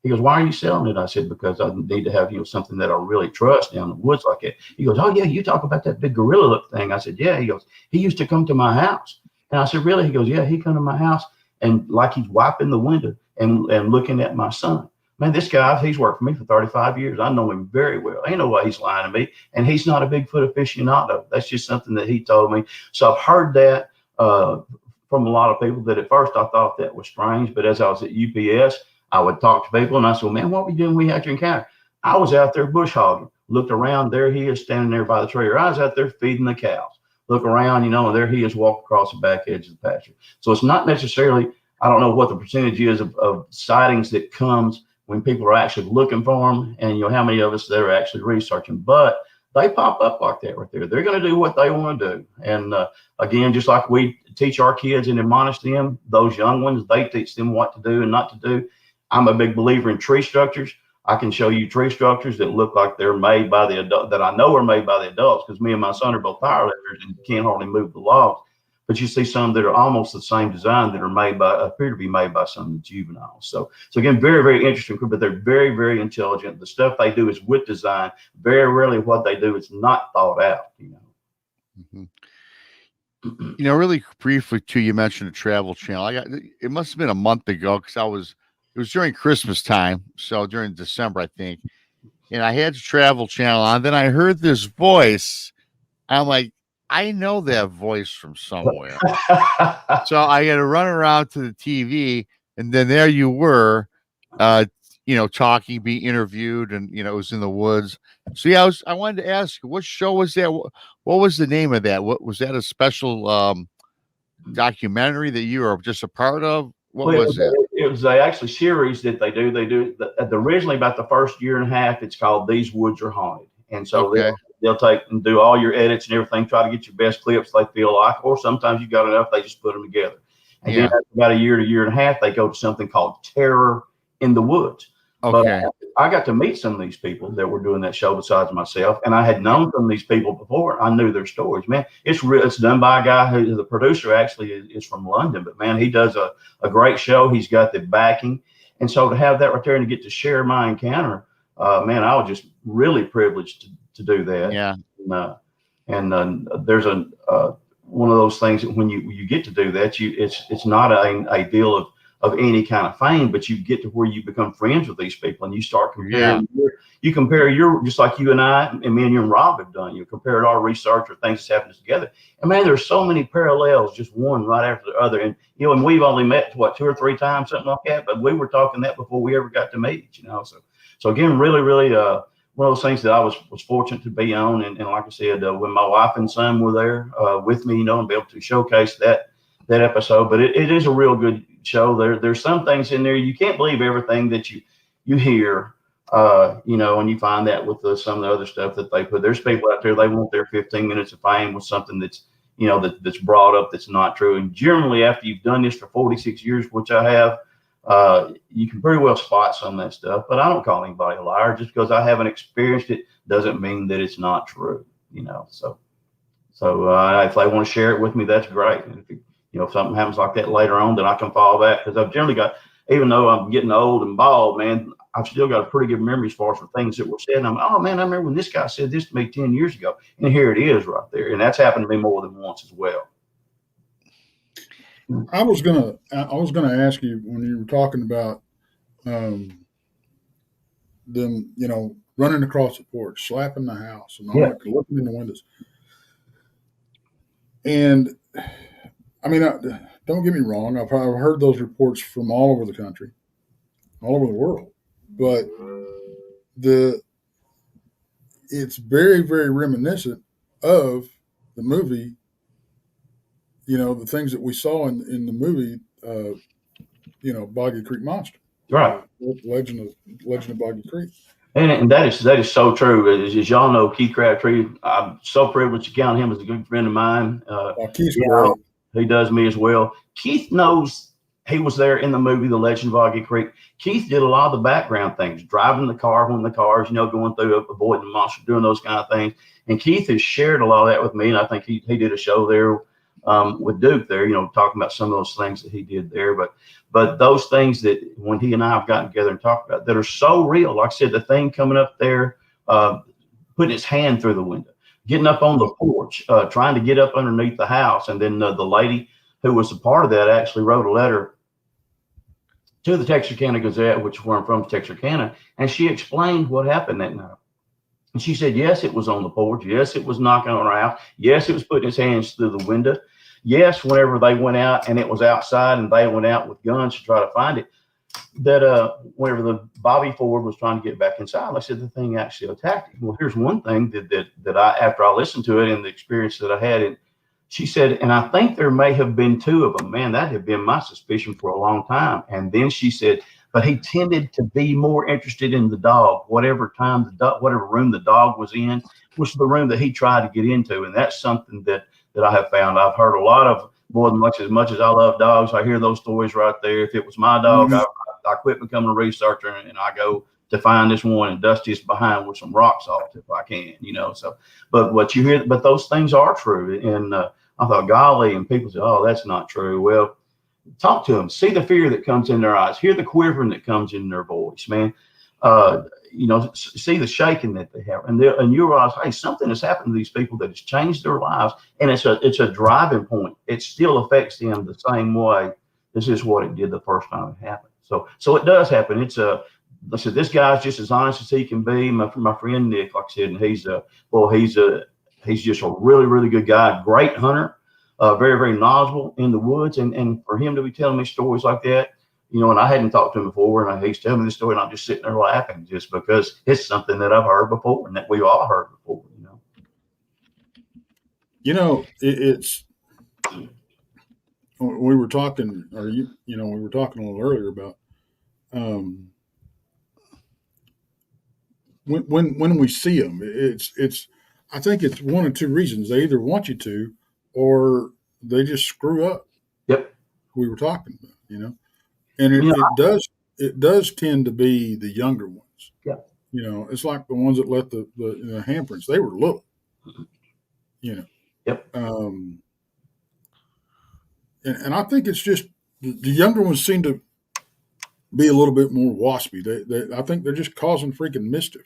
He goes, why are you selling it? I said, because I need to have, you know, something that I really trust down in the woods like that. He goes, oh, yeah, you talk about that big gorilla look thing. I said, yeah. He goes, he used to come to my house. And I said, really? He goes, yeah, he come to my house and like he's wiping the window and looking at my son. Man, this guy, he's worked for me for 35 years. I know him very well. Ain't no way he's lying to me. And he's not a Bigfoot aficionado. That's just something that he told me. So I've heard that from a lot of people that at first I thought that was strange. But as I was at UPS, I would talk to people and I said, well, man, what were you doing when you had your encounter? I was out there bush hogging, looked around, there he is standing there by the tree. Or I was out there feeding the cows. Look around, you know, and there he is walking across the back edge of the pasture. So it's not necessarily, I don't know what the percentage is of sightings that comes when people are actually looking for them and, you know, how many of us that are actually researching, but they pop up like that right there. They're going to do what they want to do. And again, just like we teach our kids and admonish them, those young ones, they teach them what to do and not to do. I'm a big believer in tree structures. I can show you tree structures that look like they're made by the adult, that I know are made by the adults, because me and my son are both powerlifters and can't hardly move the logs. But you see some that are almost the same design that are appear to be made by some of the juveniles. So again, very interesting, but they're very intelligent. The stuff they do is with design. Very rarely what they do is not thought out, you know. Mm-hmm. You know, really briefly too, you mentioned the Travel Channel. It must have been a month ago because it was during Christmas time. So during December, I think. And I had the Travel Channel on. Then I heard this voice. I'm like, I know that voice from somewhere. So I had to run around to the TV, and then there you were, you know, talking, being interviewed, and, you know, it was in the woods. So yeah, I wanted to ask you, what show was that? What was the name of that? What was that, a special documentary that you were just a part of? What was that? It was actually series that they do. They do originally about the first year and a half. It's called These Woods Are Haunted. And so they'll take and do all your edits and everything, try to get your best clips they feel like, or sometimes you got enough, they just put them together. And then after about a year to year and a half, they go to something called Terror in the Woods. Okay. But I got to meet some of these people that were doing that show besides myself. And I had known some of these people before. I knew their stories, man. It's done by a guy who the producer actually is from London, but man, he does a great show. He's got the backing. And so to have that right there and to get to share my encounter, man, I was just really privileged to do that. Yeah. And there's one of those things that when you get to do that, it's not a deal of any kind of fame, but you get to where you become friends with these people and you start comparing. You compare your, just like you and I and me and you and Rob have done. You compared our research or things that's happened together. And man, there's so many parallels, just one right after the other. And you know, and we've only met 2 or 3 times, something like that. But we were talking that before we ever got to meet. You know, so again, really one of those things that I was fortunate to be on. And like I said, when my wife and son were there with me, and be able to showcase that episode. But it is a real good show. There's some things in there you can't believe everything that you hear. And you find that with some of the other stuff that they put. There's people out there, they want their 15 minutes of fame with something that's, that's brought up that's not true. And generally, after you've done this for 46 years, which I have, you can pretty well spot some of that stuff. But I don't call anybody a liar. Just because I haven't experienced it doesn't mean that it's not true. So if they want to share it with me, that's great. And if something happens like that later on, then I can fall back, because I've generally got, even though I'm getting old and bald, man, I've still got a pretty good memory as far as the things that were said. And I'm, oh man, I remember when this guy said this to me 10 years ago, and here it is right there. And that's happened to me more than once as well. I was gonna ask you, when you were talking about them, running across the porch, slapping the house, and all that, looking in the windows. And I mean, don't get me wrong, I've heard those reports from all over the country, all over the world, but it's very, very reminiscent of the movie. The things that we saw in the movie, Boggy Creek Monster, right? Legend of Boggy Creek. And that is so true. As y'all know, Keith Crabtree, I'm so privileged to count him as a good friend of mine. Keith's great. He does me as well. Keith knows he was there in the movie The Legend of Boggy Creek. Keith did a lot of the background things, driving the car when the cars, going through, avoiding the monster, doing those kind of things. And Keith has shared a lot of that with me. And I think he did a show there with Duke there, talking about some of those things that he did there. But those things that when he and I have gotten together and talked about that are so real, like I said, the thing coming up there, putting his hand through the window, getting up on the porch, trying to get up underneath the house. And then the lady who was a part of that actually wrote a letter to the Texarkana Gazette, which is where I'm from, Texarkana, and she explained what happened that night. And she said, yes, it was on the porch. Yes, it was knocking on her house. Yes, it was putting his hands through the window. Yes, whenever they went out and it was outside and they went out with guns to try to find it, that whenever the Bobby Ford was trying to get back inside, like I said, the thing actually attacked him. Well, here's one thing that I, after I listened to it and the experience that I had, and she said, and I think there may have been two of them. Man, that had been my suspicion for a long time. And then she said, but he tended to be more interested in the dog. Whatever room the dog was in was the room that he tried to get into. And that's something that I have found. I've heard a lot of, more than much as I love dogs, I hear those stories right there. If it was my dog, I quit becoming a researcher and I go to find this one and dust his behind with some rock salt if I can, So, but what you hear, but those things are true. And I thought, golly, and people say, oh, that's not true. Well, talk to them, see the fear that comes in their eyes, hear the quivering that comes in their voice, man. See the shaking that they have, and you realize, hey, something has happened to these people that has changed their lives, and it's a driving point. It still affects them the same way. This is what it did the first time it happened. So it does happen. It's I said, this guy's just as honest as he can be. My friend Nick, like I said, and he's just a really, really good guy, great hunter. Very, very knowledgeable in the woods, and for him to be telling me stories like that, and I hadn't talked to him before, and he's telling me the story, and I'm just sitting there laughing just because it's something that I've heard before and that we've all heard before, It's we were talking, or we were talking a little earlier about when we see them, it's I think it's one of two reasons. They either want you to, or they just screw up. Yep. We were talking about, and it does tend to be the younger ones. Yeah. It's like the ones that let the handprints. They were little. Yep. And I think it's just the younger ones seem to be a little bit more waspy. I think they're just causing freaking mischief.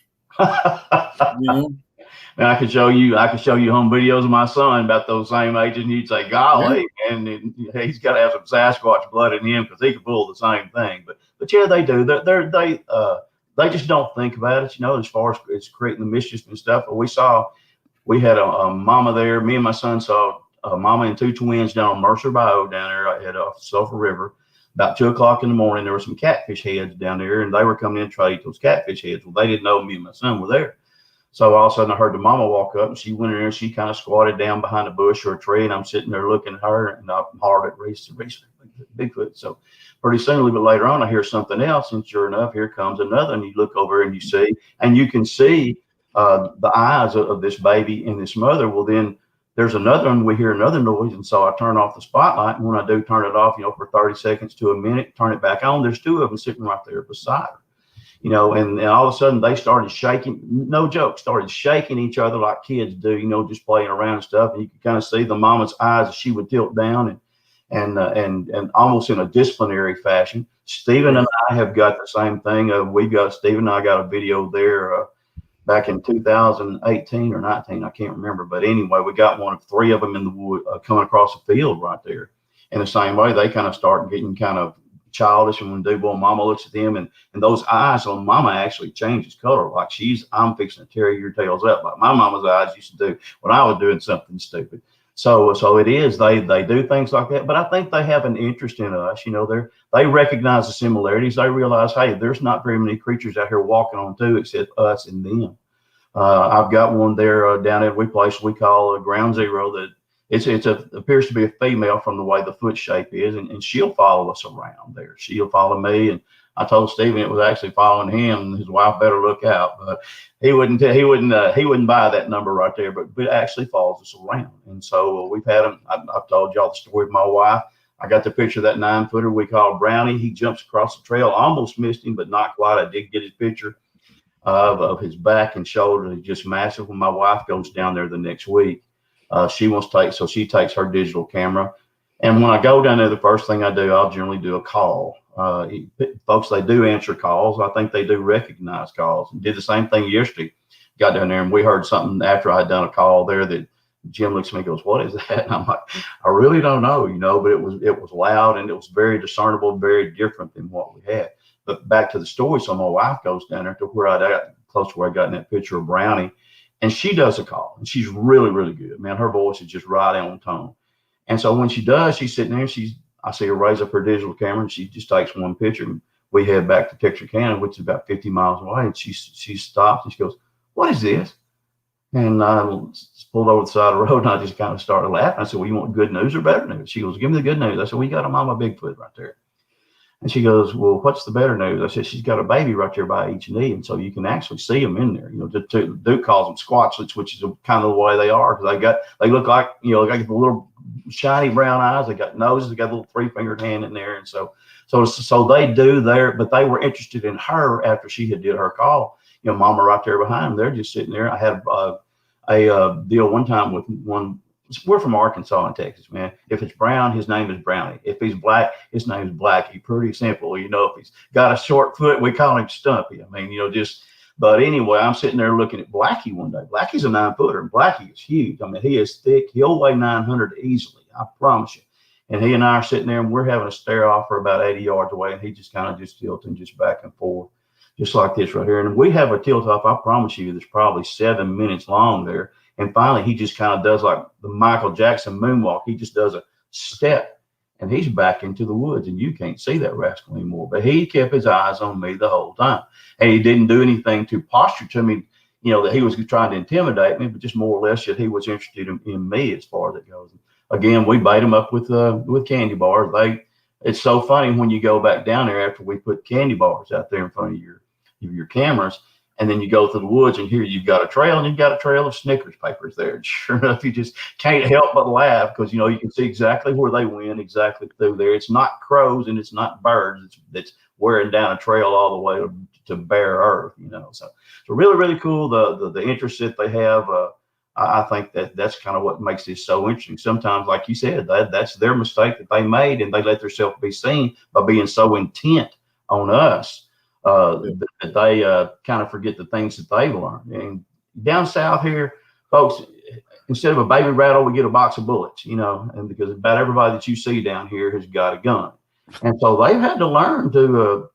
And I can show you home videos of my son about those same ages, and you'd say, golly, and he's got to have some Sasquatch blood in him because he can pull the same thing. But yeah, they do. They just don't think about it, as far as it's creating the mischief and stuff. But we had a mama there. Me and my son saw a mama and two twins down on Mercer Bayou down there at Sulphur River. about 2 o'clock in the morning, there were some catfish heads down there, and they were coming in to try to eat those catfish heads. Well, they didn't know me and my son were there. So all of a sudden I heard the mama walk up, and she went in there and she kind of squatted down behind a bush or a tree, and I'm sitting there looking at her, and I'm hard at Reese, Bigfoot. So pretty soon, a little bit later on, I hear something else, and sure enough, here comes another, and you look over and you see, and you can see the eyes of this baby and this mother. Well, then there's another one, we hear another noise, and so I turn off the spotlight, and when I do turn it off, for 30 seconds to a minute, turn it back on, there's two of them sitting right there beside her. And all of a sudden they started shaking, no joke, started shaking each other like kids do, just playing around and stuff. And you could kind of see the mama's eyes as she would tilt down and almost in a disciplinary fashion. Stephen and I have got the same thing. Stephen and I got a video there back in 2018 or 19, I can't remember. But anyway, we got one of 3 of them in the wood coming across the field right there. In the same way, they kind of start getting kind of childish, and when mama looks at them, and those eyes on mama actually changes color, like I'm fixing to tear your tails up, like my mama's eyes used to do when I was doing something stupid. So it is, they do things like that, but I think they have an interest in us. They recognize the similarities. They realize, hey, there's not very many creatures out here walking on two except us and them. I've got one there down at we call Ground Zero, that appears to be a female from the way the foot shape is, and she'll follow us around there. She'll follow me, and I told Stephen it was actually following him, and his wife better look out. But he wouldn't buy that number right there, but it actually follows us around. And so we've had him. I've told y'all the story of my wife. I got the picture of that 9-footer we call Brownie. He jumps across the trail, almost missed him, but not quite. I did get his picture of his back and shoulder. He's just massive. When my wife goes down there the next week, she takes her digital camera. And when I go down there, the first thing I do, I'll generally do a call. Folks, they do answer calls. I think they do recognize calls. And did the same thing yesterday. Got down there and we heard something after I had done a call there that Jim looks at me and goes, "What is that?" And I'm like, "I really don't know, but it was loud, and it was very discernible, very different than what we had." But back to the story. So my wife goes down there to where I got close to where I got in that picture of Brownie. And she does a call, and she's really, really good. Man, her voice is just right on tone. And so when she does, she's sitting there, and I see her raise up her digital camera, and she just takes one picture. And we head back to Texarkana, which is about 50 miles away. And she stops and she goes, "What is this?" And I pulled over the side of the road, and I just kind of started laughing. I said, "Well, you want good news or better news?" She goes, "Give me the good news." I said, "We got a mama Bigfoot right there." And she goes, "Well, what's the better news?" I said, "She's got a baby right there by each knee, and so you can actually see them in there. Duke calls them squatchlets, which is kind of the way they are, because they look like like the little shiny brown eyes. They got noses. They got a little 3-fingered hand in there, and so they do there. But they were interested in her after she had did her call. Mama right there behind them. They're just sitting there. I had a deal one time with one. We're from Arkansas and Texas, man. If it's brown, his name is Brownie. If he's black, his name is Blackie. Pretty simple. If he's got a short foot, we call him Stumpy. But anyway, I'm sitting there looking at Blackie one day. Blackie's a 9-footer, and Blackie is huge. He is thick. He'll weigh 900 easily. I promise you. And he and I are sitting there, and we're having a stare off for about 80 yards away, and he just kind of just tilting just back and forth, just like this right here. And we have a tilt off, I promise you, that's probably 7 minutes long there. And finally, he just kind of does like the Michael Jackson moonwalk. He just does a step, and he's back into the woods, and you can't see that rascal anymore. But he kept his eyes on me the whole time, and he didn't do anything to posture to me, that he was trying to intimidate me, but just more or less that he was interested in me as far as it goes. Again, we bait him up with candy bars. It's so funny when you go back down there after we put candy bars out there in front of your cameras. And then you go through the woods, and here you've got a trail, and you've got a trail of Snickers papers there. And sure enough, you just can't help but laugh because, you can see exactly where they went, exactly through there. It's not crows and it's not birds. It's wearing down a trail all the way to bare earth, So really, really cool. The interest that they have. I think that's kind of what makes this so interesting. Sometimes, like you said, that's their mistake that they made, and they let themselves be seen by being so intent on us. That they kind of forget the things that they've learned. And down south here, folks, instead of a baby rattle, we get a box of bullets, and because about everybody that you see down here has got a gun. And so they've had to learn to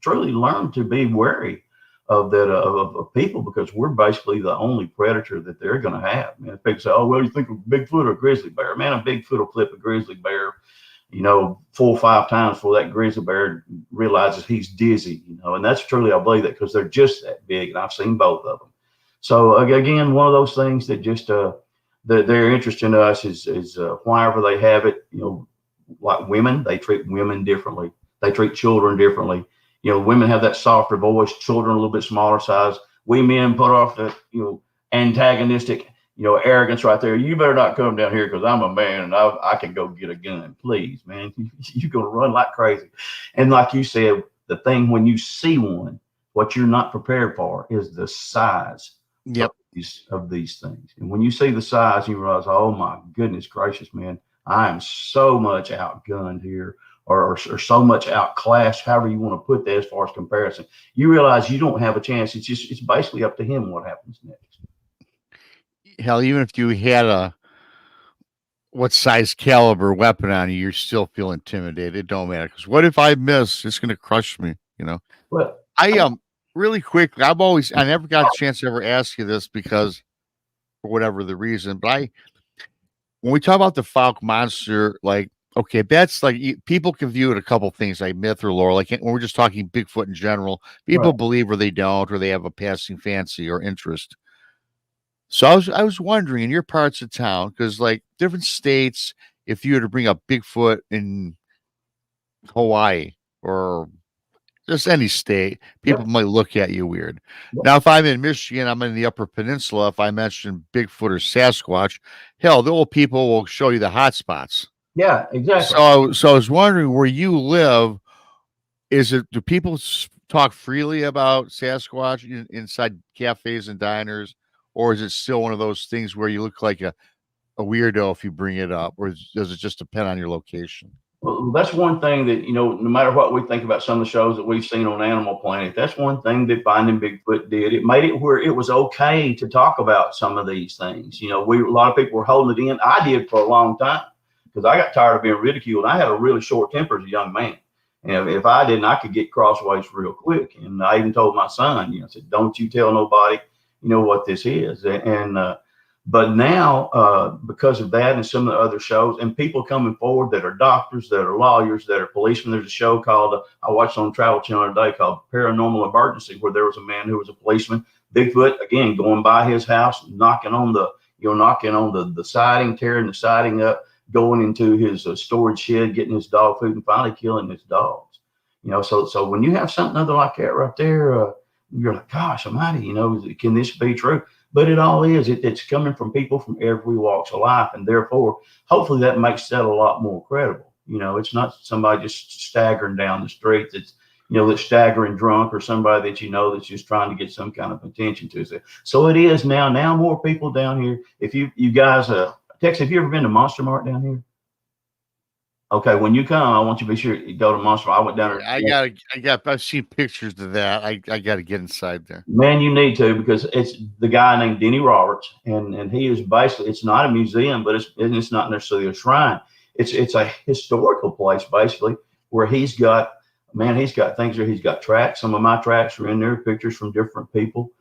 truly learn to be wary of that, of people, because we're basically the only predator that they're going to have. Man, if people say, "Oh, well, you think of Bigfoot or grizzly bear?" Man, a Bigfoot will flip a grizzly bear, 4 or 5 times before that grizzly bear realizes he's dizzy, and that's truly, I believe that, because they're just that big, and I've seen both of them. So again, one of those things that just their interest in us is whenever they have it, like women, they treat women differently. They treat children differently. Women have that softer voice, children a little bit smaller size. We men put off the, antagonistic, arrogance right there. You better not come down here because I'm a man and I can go get a gun. Please, man, you're going to run like crazy. And like you said, the thing when you see one, what you're not prepared for is the size of these things. And when you see the size, you realize, oh my goodness gracious, man, I am so much outgunned here, or so much outclassed, however you want to put that as far as comparison. You realize you don't have a chance. It's basically up to him what happens next. Hell, even if you had what size caliber weapon on you, you're still feel intimidated. It don't matter, because what if I miss? It's going to crush me, Well, really quickly, I never got a chance to ever ask you this because for whatever the reason, but when we talk about the Fouke Monster, like, okay, that's like people can view it a couple things, like myth or lore. Like when we're just talking Bigfoot in general, people believe or they don't, or they have a passing fancy or interest. So I was wondering, in your parts of town, because like different states, if you were to bring up Bigfoot in Hawaii or just any state, people might look at you weird. Now, if I'm in Michigan, I'm in the Upper Peninsula. If I mention Bigfoot or Sasquatch, hell, the old people will show you the hot spots. Yeah, exactly. So I was wondering, where you live, do people talk freely about Sasquatch inside cafes and diners, or is it still one of those things where you look like a weirdo if you bring it up, or does it just depend on your location? Well, that's one thing that, no matter what we think about some of the shows that we've seen on Animal Planet, that's one thing that Finding Bigfoot did. It made it where it was okay to talk about some of these things. A lot of people were holding it in. I did for a long time because I got tired of being ridiculed. I had a really short temper as a young man. And if I didn't, I could get crossways real quick. And I even told my son, I said, don't you tell nobody, what this is. But now, because of that and some of the other shows and people coming forward that are doctors, that are lawyers, that are policemen, there's a show called, I watched on Travel Channel today, called Paranormal Emergency, where there was a man who was a policeman, Bigfoot, again, going by his house, knocking on the siding, tearing the siding up, going into his storage shed, getting his dog food, and finally killing his dogs. So when you have something other like that right there, you're like, gosh almighty, can this be true? But it all is. It's coming from people from every walks of life, and therefore, hopefully, that makes that a lot more credible. It's not somebody just staggering down the street that's staggering drunk, or somebody that that's just trying to get some kind of attention to it. So it is now. Now more people down here. If you guys, Tex, have you ever been to Monster Mart down here? Okay, when you come, I want you to be sure you go to Monster. I went down there. I've seen pictures of that. I got to get inside there. Man, you need to, because it's the guy named Denny Roberts, and he is basically, it's not a museum, but it's not necessarily a shrine. It's a historical place basically, where he's got things there. He's got tracks. Some of my tracks are in there, pictures from different people.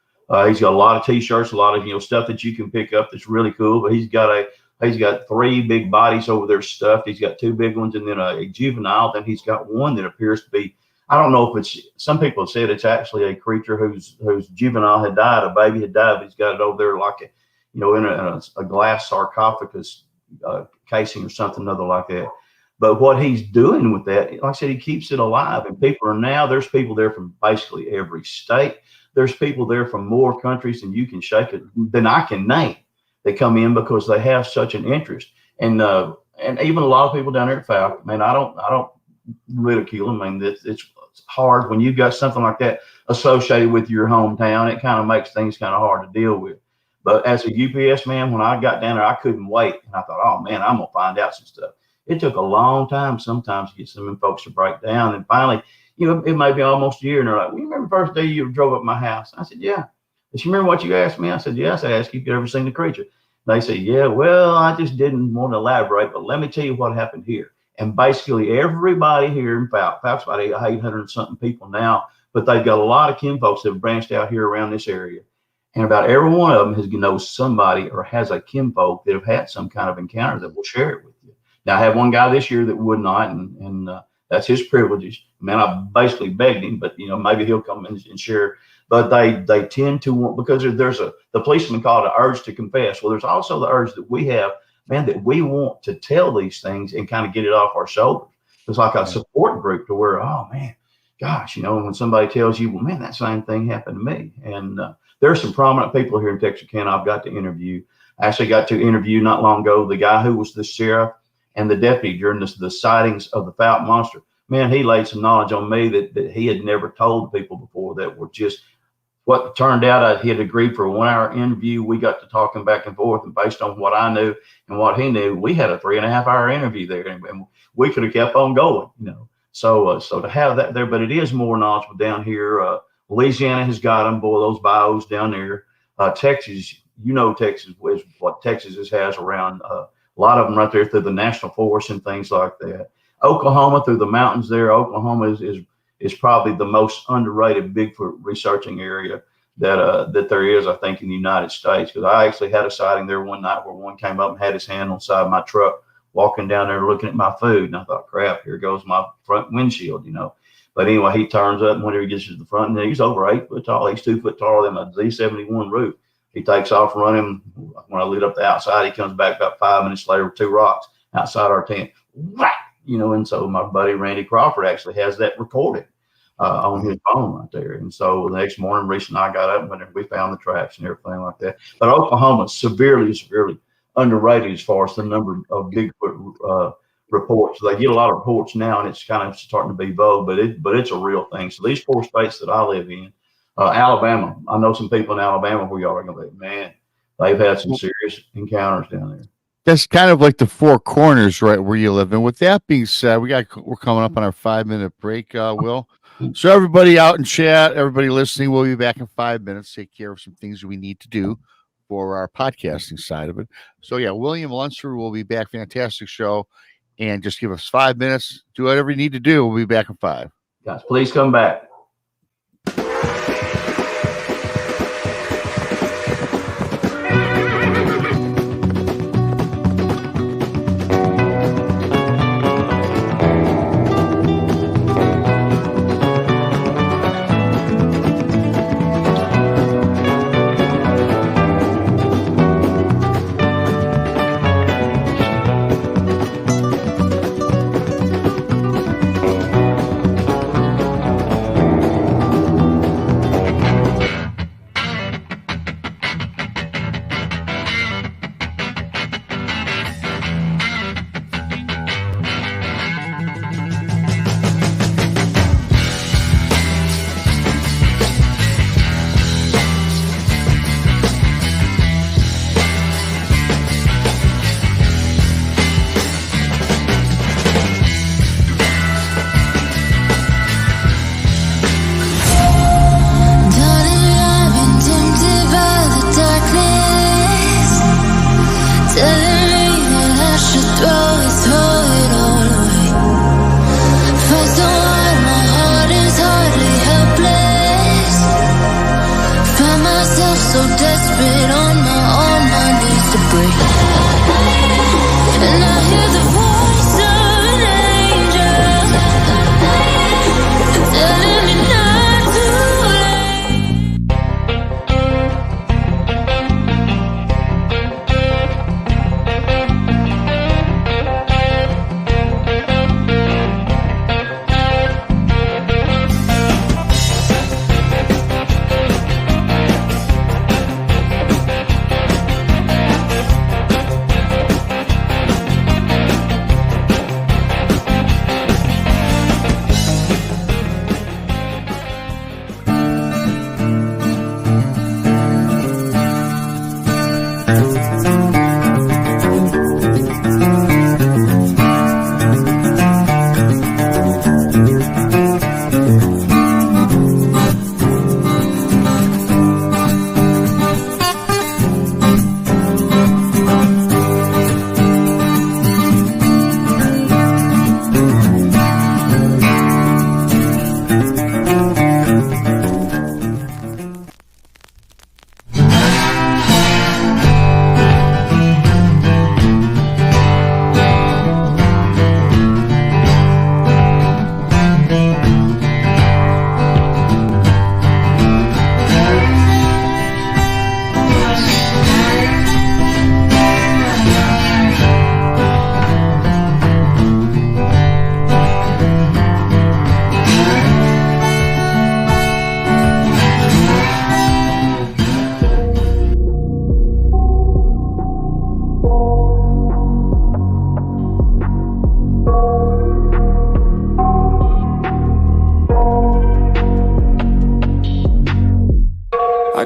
He's got a lot of T-shirts, a lot of stuff that you can pick up that's really cool. But he's got 3 big bodies over there stuffed. He's got 2 big ones and then a juvenile. Then he's got one that appears to be, I don't know if it's, some people have said it's actually a creature whose juvenile had died, a baby had died, but he's got it over there like in a glass sarcophagus casing or something other like that. But what he's doing with that, like I said, he keeps it alive. And there's people there from basically every state. There's people there from more countries than you can shake it, than I can name. They come in because they have such an interest, and even a lot of people down there at Fouke. Man, I don't ridicule them. I mean, it's hard when you've got something like that associated with your hometown. It kind of makes things kind of hard to deal with. But as a UPS man, when I got down there, I couldn't wait, and I thought, oh man, I'm gonna find out some stuff. It took a long time sometimes to get some of them folks to break down, and finally, it may be almost a year, and they're like, well, you remember the first day you drove up my house? I said, yeah. Does you remember what you asked me? I said, yes. I asked you if you'd ever seen the creature. They said, yeah, well, I just didn't want to elaborate, but let me tell you what happened here. And basically everybody here in Fouke's about 800 something people now, but they've got a lot of kinfolks that have branched out here around this area. And about every one of them knows somebody or has a kinfolk that have had some kind of encounter that will share it with you. Now, I had one guy this year that would not, and that's his privileges. Man, I basically begged him, but maybe he'll come and share. But they tend to want, because the policeman called it urge to confess. Well, there's also the urge that we have, man, that we want to tell these things and kind of get it off our shoulders. It's like a support group to where, oh man, gosh, when somebody tells you, well, man, that same thing happened to me. And there are some prominent people here in Texarkana I've got to interview. I actually got to interview not long ago the guy who was the sheriff and the deputy during the sightings of the Fouke Monster. Man, he laid some knowledge on me that he had never told people before, that were just what turned out. He had agreed for a 1 hour interview. We got to talking back and forth, and based on what I knew and what he knew, we had a 3.5 hour interview there, and we could have kept on going, So to have that there, but it is more knowledgeable down here. Louisiana has got them, boy, those bios down there. Texas, Texas is what Texas has around a lot of them right there through the national forest and things like that. Oklahoma, through the mountains there, Oklahoma is probably the most underrated Bigfoot researching area that there is, I think, in the United States. Because I actually had a sighting there one night where one came up and had his hand on the side of my truck, walking down there looking at my food, and I thought, crap, here goes my front windshield, But anyway, he turns up, and whenever he gets to the front, and he's over 8 foot tall. He's 2 foot taller than a Z71 roof. He takes off running. When I lit up the outside, he comes back about 5 minutes later with 2 rocks outside our tent. And so my buddy Randy Crawford actually has that recorded on his phone right there. And so the next morning, Reese and I got up and we found the tracks and everything like that. But Oklahoma is severely underrated as far as the number of Bigfoot reports. They get a lot of reports now, and it's kind of starting to be vogue, but it's a real thing. So these 4 states that I live in, Alabama, I know some people in Alabama where y'all are going to be, man, they've had some serious encounters down there. That's kind of like the 4 corners, right, where you live. And with that being said, we're coming up on our 5-minute break, Will. So everybody out in chat, everybody listening, we'll be back in 5 minutes. Take care of some things we need to do for our podcasting side of it. So yeah, William Lunsford will be back. Fantastic show. And just give us 5 minutes. Do whatever you need to do. We'll be back in 5. Guys, please come back.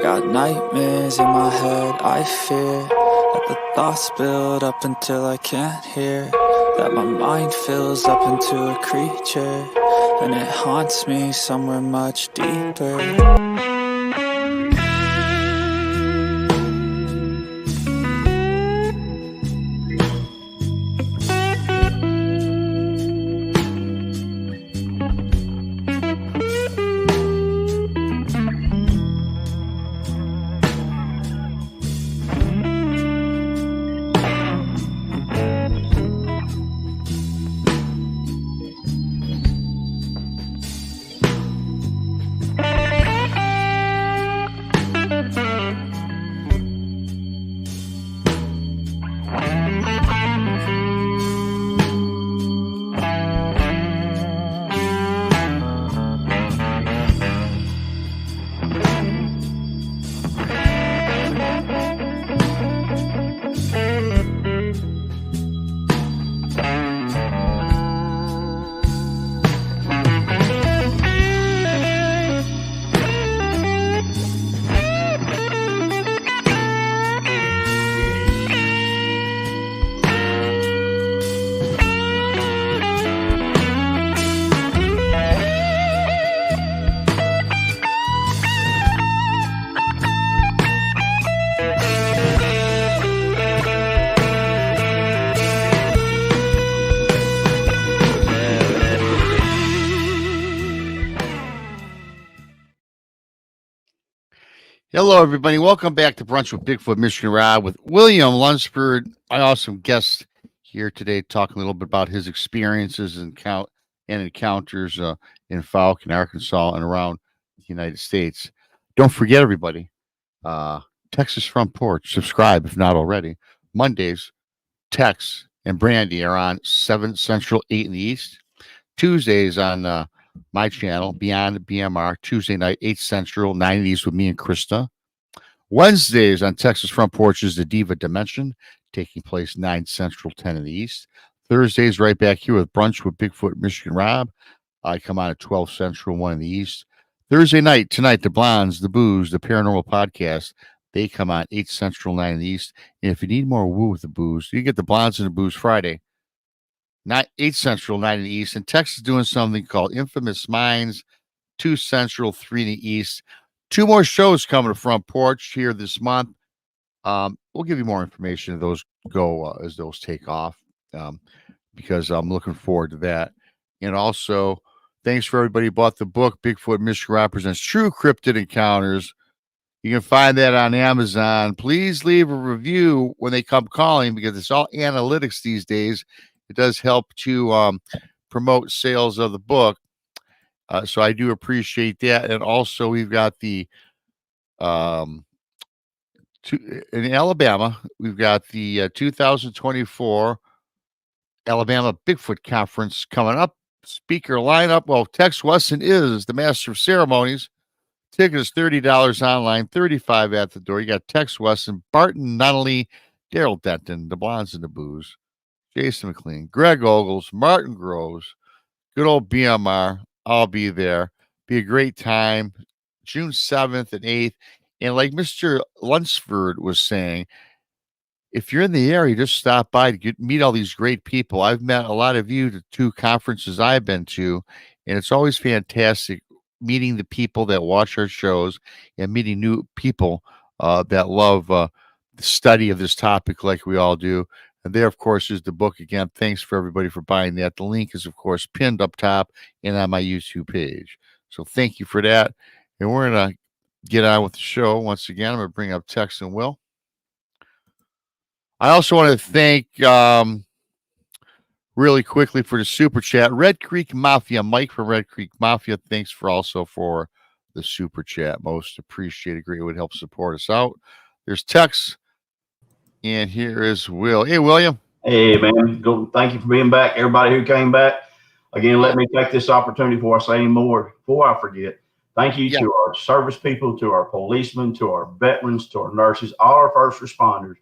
got nightmares in my head, I fear that the thoughts build up until I can't hear, that my mind fills up into a creature, and it haunts me somewhere much deeper. Hello, everybody. Welcome back to Brunch with Bigfoot, Michigan Rob, with William Lunsford. I awesome guest here today, talking a little bit about his experiences and encounters in Fouke and Arkansas and around the United States. Don't forget, everybody, Texas Front Porch. Subscribe if not already. Mondays, Tex and Brandy are on 7 Central, 8 in the East. Tuesdays on my channel, Beyond BMR, Tuesday night, 8 Central, 9 in the East with me and Krista. Wednesdays on Texas Front Porch is the Diva Dimension, taking place 9 Central, 10 in the East. Thursdays, right back here with Brunch with Bigfoot, Michigan Rob. I come on at 12 Central, 1 in the East. Thursday night, tonight, the Blondes, the Booze, the Paranormal Podcast, they come on 8 Central, 9 in the East. And if you need more woo with the booze, you get the Blondes and the Booze Friday, 8 Central, 9 in the East. And Texas is doing something called Infamous Minds, 2 Central, 3 in the East. 2 more shows coming to Front Porch here this month. We'll give you more information as those go, as those take off, because I'm looking forward to that. And also, thanks for everybody who bought the book, Bigfoot, Michigan Rob Presents True Cryptid Encounters. You can find that on Amazon. Please leave a review when they come calling, because it's all analytics these days. It does help to promote sales of the book. So I do appreciate that. And also, we've got the in Alabama, we've got the 2024 Alabama Bigfoot Conference coming up. Speaker lineup. Well, Tex Wesson is the master of ceremonies. Ticket is $30 online, $35 at the door. You got Tex Wesson, Barton Nunnally, Daryl Denton, the Blondes and the Booze, Jason McLean, Greg Ogles, Martin Groves, good old BMR. I'll be there. Be a great time. June 7th and 8th. And like Mr. Lunsford was saying, if you're in the area, just stop by to meet all these great people. I've met a lot of you at 2 conferences I've been to, and it's always fantastic meeting the people that watch our shows and meeting new people that love the study of this topic like we all do. And there, of course, is the book again. Thanks for everybody for buying that. The link is, of course, pinned up top and on my YouTube page. So thank you for that. And we're going to get on with the show. Once again, I'm going to bring up Tex and Will. I also want to thank really quickly for the super chat, Red Creek Mafia, Mike from Red Creek Mafia. Thanks for the super chat. Most appreciated. Great. It would help support us out. There's Tex. And here is Will. Hey, William. Hey, man. Thank you for being back. Everybody who came back. Again, let me take this opportunity before I say any more, before I forget. Thank you to our service people, to our policemen, to our veterans, to our nurses, all our first responders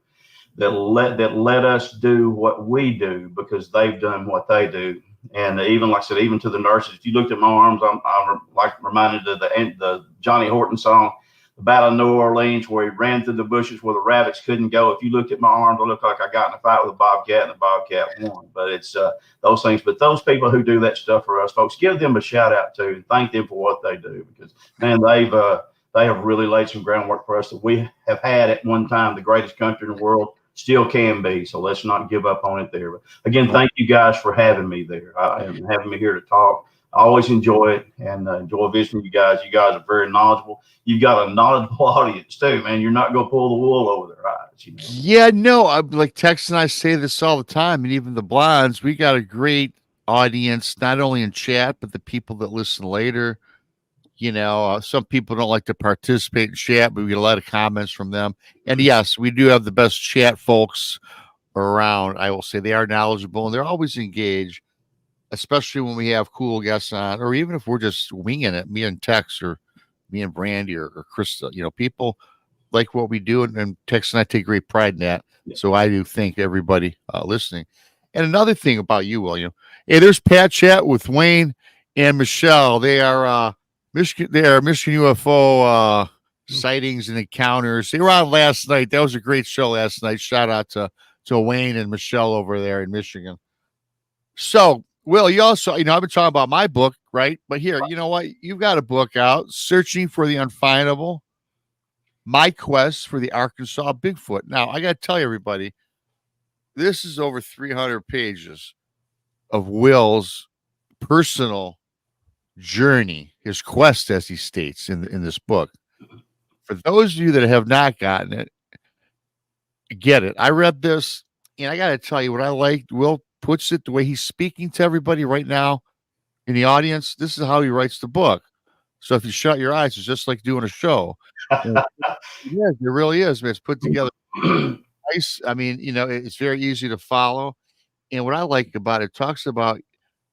that let us do what we do, because they've done what they do. And even, like I said, even to the nurses, if you looked at my arms, I'm like reminded of the Johnny Horton song, the Battle of New Orleans, where he ran through the bushes where the rabbits couldn't go. If you looked at my arms, it looked like I got in a fight with a bobcat and the bobcat won. But it's those things. But those people who do that stuff for us, folks, give them a shout out too, and thank them for what they do, because man, they have really laid some groundwork for us that we have had at one time the greatest country in the world, still can be. So let's not give up on it there. But again, thank you guys for having me there and having me here to talk. I always enjoy it and enjoy visiting you guys. You guys are very knowledgeable. You've got a knowledgeable audience too, man. You're not going to pull the wool over their eyes. You know? Yeah, no, I'm like Tex and I say this all the time, and even the Blondes, we got a great audience, not only in chat, but the people that listen later. You know, some people don't like to participate in chat, but we get a lot of comments from them. And yes, we do have the best chat folks around. I will say they are knowledgeable and they're always engaged, especially when we have cool guests on, or even if we're just winging it, me and Tex or me and Brandy or Krista. You know, people like what we do, and Tex and I take great pride in that. So I do thank everybody listening. And another thing about you, William, hey, there's Pat Chat with Wayne and Michelle. They are Michigan UFO sightings and encounters. They were on last night. That was a great show last night. Shout out to Wayne and Michelle over there in Michigan. So, Will, you also, you know, I've been talking about my book, right? But here, you know what? You've got a book out, Searching for the Unfindable, My Quest for the Arkansas Bigfoot. Now, I got to tell you, everybody, this is over 300 pages of Will's personal journey, his quest, as he states in this book. For those of you that have not gotten it, get it. I read this, and I got to tell you what I liked. Will puts it the way he's speaking to everybody right now in the audience. This is how he writes the book. So if you shut your eyes, it's just like doing a show. Yeah, it really is, man. It's put together nice. I mean, you know, it's very easy to follow. And what I like about it, talks about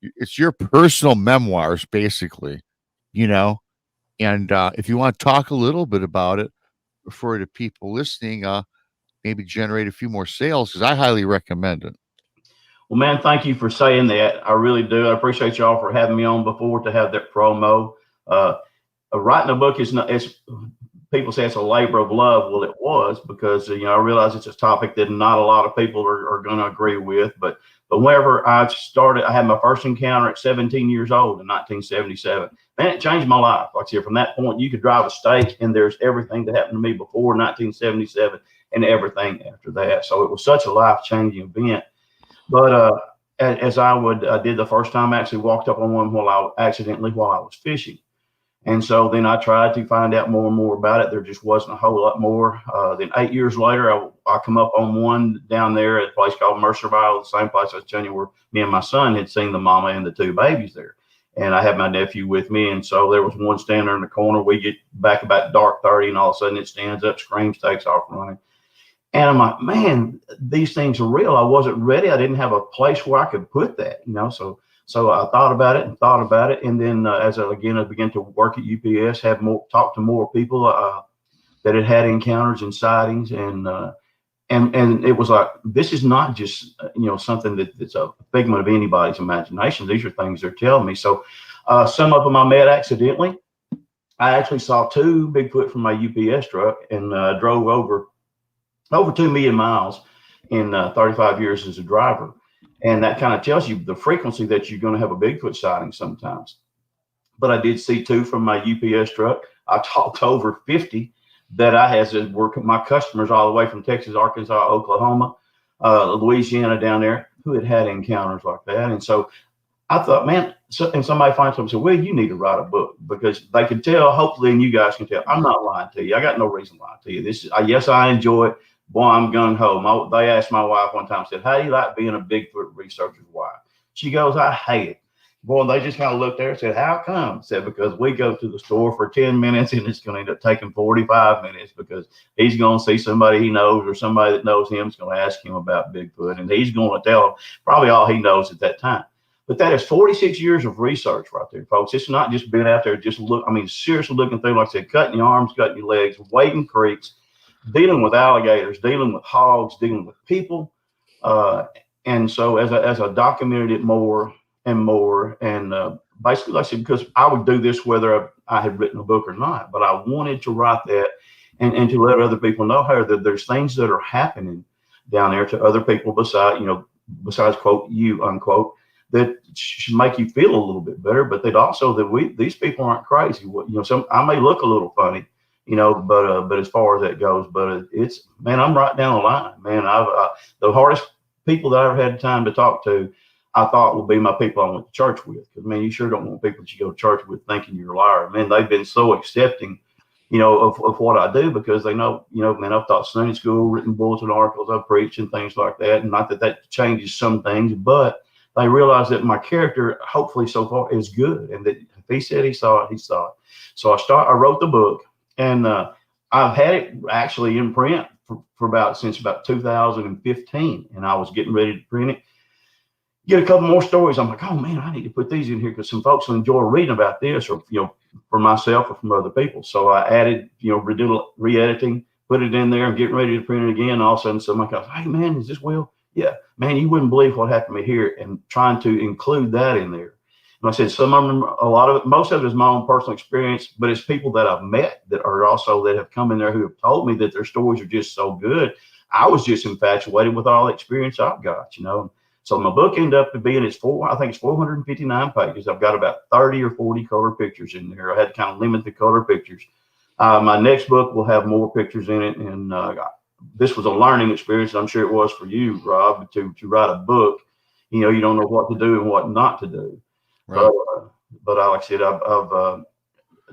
it's your personal memoirs, basically, you know. And if you want to talk a little bit about it for the people listening, maybe generate a few more sales, because I highly recommend it. Well, man, thank you for saying that. I really do. I appreciate y'all for having me on before to have that promo. Writing a book is not, it's, people say it's a labor of love. Well, it was, because, you know, I realize it's a topic that not a lot of people are going to agree with. But whenever I started, I had my first encounter at 17 years old in 1977. Man, it changed my life. Like I said, from that point, you could drive a state and there's everything that happened to me before 1977 and everything after that. So it was such a life-changing event. But as I did the first time, I actually walked up on one while I was fishing. And so then I tried to find out more and more about it. There just wasn't a whole lot more. Then 8 years later, I come up on one down there at a place called Mercerville, the same place I was telling you where me and my son had seen the mama and the two babies there. And I had my nephew with me. And so there was one standing there in the corner. We get back about dark 30, and all of a sudden it stands up, screams, takes off running. And I'm like, man, these things are real. I wasn't ready. I didn't have a place where I could put that, you know. So I thought about it. And then as I began to work at UPS, talk to more people that had encounters and sightings. And it was like, this is not just, you know, something that's a figment of anybody's imagination. These are things they're telling me. So some of them I met accidentally. I actually saw two Bigfoot from my UPS truck and drove over 2 million miles in 35 years as a driver. And that kind of tells you the frequency that you're going to have a Bigfoot sighting sometimes. But I did see two from my UPS truck. I talked to over 50 that I had to work with my customers all the way from Texas, Arkansas, Oklahoma, Louisiana down there, who had encounters like that. And so I thought, man, and somebody finds something and said, well, you need to write a book, because they can tell, hopefully, and you guys can tell, I'm not lying to you. I got no reason to lie to you. This is, yes, I enjoy it. Boy, I'm gung ho. They asked my wife one time, said, how do you like being a Bigfoot researcher's wife? She goes, I hate it. Boy, they just kind of looked there and said, how come? I said, because we go to the store for 10 minutes and it's going to end up taking 45 minutes, because he's going to see somebody he knows or somebody that knows him is going to ask him about Bigfoot, and he's going to tell him probably all he knows at that time. But that is 46 years of research right there, folks. It's not just being out there, seriously looking through, like I said, cutting your arms, cutting your legs, wading creeks, dealing with alligators, dealing with hogs, dealing with people. And so as I documented it more and more, and basically, like I said, because I would do this whether I had written a book or not, but I wanted to write that and to let other people know how that there's things that are happening down there to other people besides quote you unquote, that should make you feel a little bit better, but that also that these people aren't crazy. I may look a little funny, but as far as that goes, but it's, man, I'm right down the line, man. The hardest people that I ever had time to talk to, I thought would be my people I went to church with. Because, man, you sure don't want people that you go to church with thinking you're a liar. Man, they've been so accepting, of what I do, because they know, man, I've taught Sunday school, written bulletin articles, I've preached and things like that. And not that changes some things, but they realize that my character, hopefully so far, is good. And that if he said he saw it, he saw it. So I wrote the book, and I've had it actually in print since about 2015. And I was getting ready to print it. Get a couple more stories. I'm like, oh man, I need to put these in here because some folks will enjoy reading about this, or for myself or from other people. So I added, re-editing, put it in there, and getting ready to print it again. All of a sudden, somebody goes, hey man, is this Will? Yeah, man, you wouldn't believe what happened to me here, and trying to include that in there. And I said, some of them, most of it is my own personal experience, but it's people that I've met that have come in there who have told me that their stories are just so good. I was just infatuated with all the experience I've got, So my book ended up being, it's 459 pages. I've got about 30 or 40 color pictures in there. I had to kind of limit the color pictures. My next book will have more pictures in it. And this was a learning experience. I'm sure it was for you, Rob, to write a book. You don't know what to do and what not to do. Right. But like I said, I've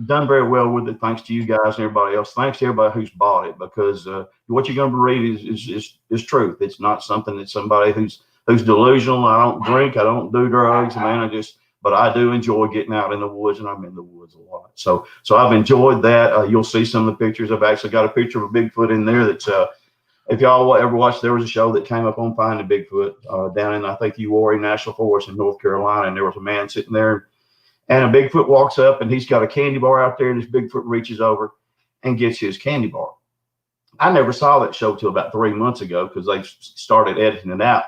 done very well with it, thanks to you guys and everybody else. Thanks to everybody who's bought it, because what you're going to read is truth. It's not something that somebody who's delusional. I don't drink, I don't do drugs, man. But I do enjoy getting out in the woods, and I'm in the woods a lot. So I've enjoyed that. You'll see some of the pictures. I've actually got a picture of a Bigfoot in there. That's if y'all ever watched, there was a show that came up on Finding Bigfoot down in, I think, the Uwharrie National Forest in North Carolina, and there was a man sitting there, and a Bigfoot walks up, and he's got a candy bar out there, and this Bigfoot reaches over and gets his candy bar. I never saw that show till about 3 months ago, because they started editing it out.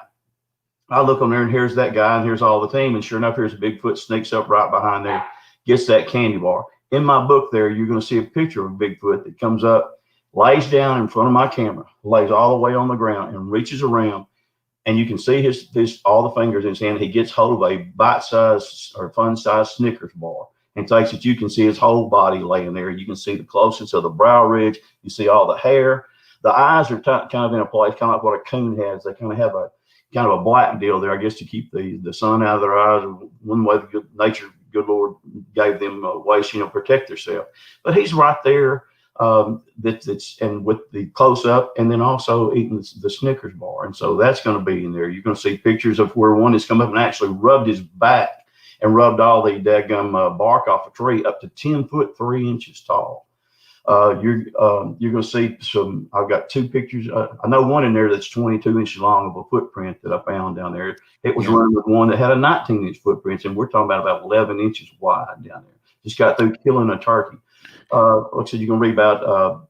I look on there, and here's that guy, and here's all the team, and sure enough, here's a Bigfoot, sneaks up right behind there, gets that candy bar. In my book there, you're going to see a picture of Bigfoot that comes up, lays down in front of my camera, lays all the way on the ground, and reaches around, and you can see his all the fingers in his hand. He gets hold of a bite-sized or fun-sized Snickers bar and takes it. You can see his whole body laying there. You can see the closest of the brow ridge. You see all the hair. The eyes are kind of in a place, kind of like what a coon has. They kind of have a black deal there, I guess, to keep the sun out of their eyes. One way the good Lord gave them ways, protect themselves. But he's right there. That's and with the close up, and then also eating the Snickers bar, and so that's going to be in there. You're going to see pictures of where one has come up and actually rubbed his back and rubbed all the daggum bark off a tree up to 10 foot 3 inches tall. You're going to see some. I've got 2 pictures. I know one in there that's 22 inches long of a footprint that I found down there. It was running with one that had a 19-inch footprint, and we're talking about 11 inches wide down there. Just got through killing a turkey. Like I said, you can read about.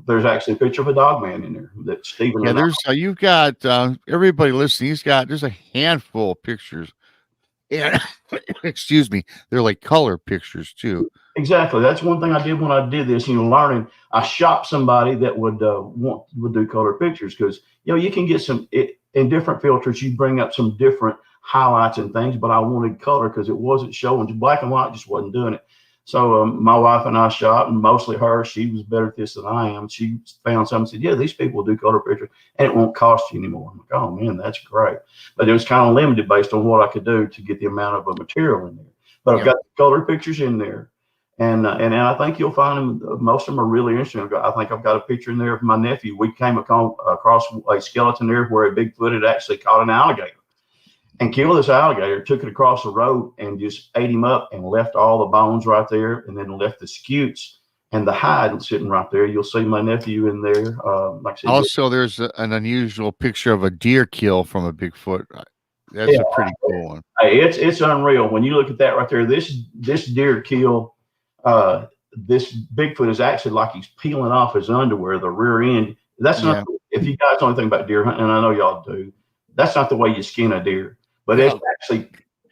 There's actually a picture of a dog man in there that Stephen. Yeah, there's. You've got everybody listening. There's a handful of pictures, and excuse me, they're like color pictures too. Exactly. That's one thing I did when I did this. Learning. I shopped somebody that would do color pictures, because you can get some in different filters. You bring up some different highlights and things, but I wanted color because it wasn't showing. Black and white just wasn't doing it. So my wife and I shot, and mostly her. She was better at this than I am. She found something and said, yeah, these people do color pictures, and it won't cost you anymore. I'm like, oh, man, that's great. But it was kind of limited based on what I could do to get the amount of material in there. But I've got color pictures in there. And I think you'll find them, most of them are really interesting. I think I've got a picture in there of my nephew. We came across a skeleton there where a Bigfoot had actually caught an alligator and killed this alligator, took it across the road and just ate him up and left all the bones right there, and then left the scutes and the hide sitting right there. You'll see my nephew in there. Like I said, also, there's an unusual picture of a deer kill from a Bigfoot. That's a pretty cool one. Hey, it's unreal. When you look at that right there, this deer kill, this Bigfoot is actually like he's peeling off his underwear, the rear end. That's not, if you guys know anything about deer hunting, and I know y'all do, that's not the way you skin a deer. But it's actually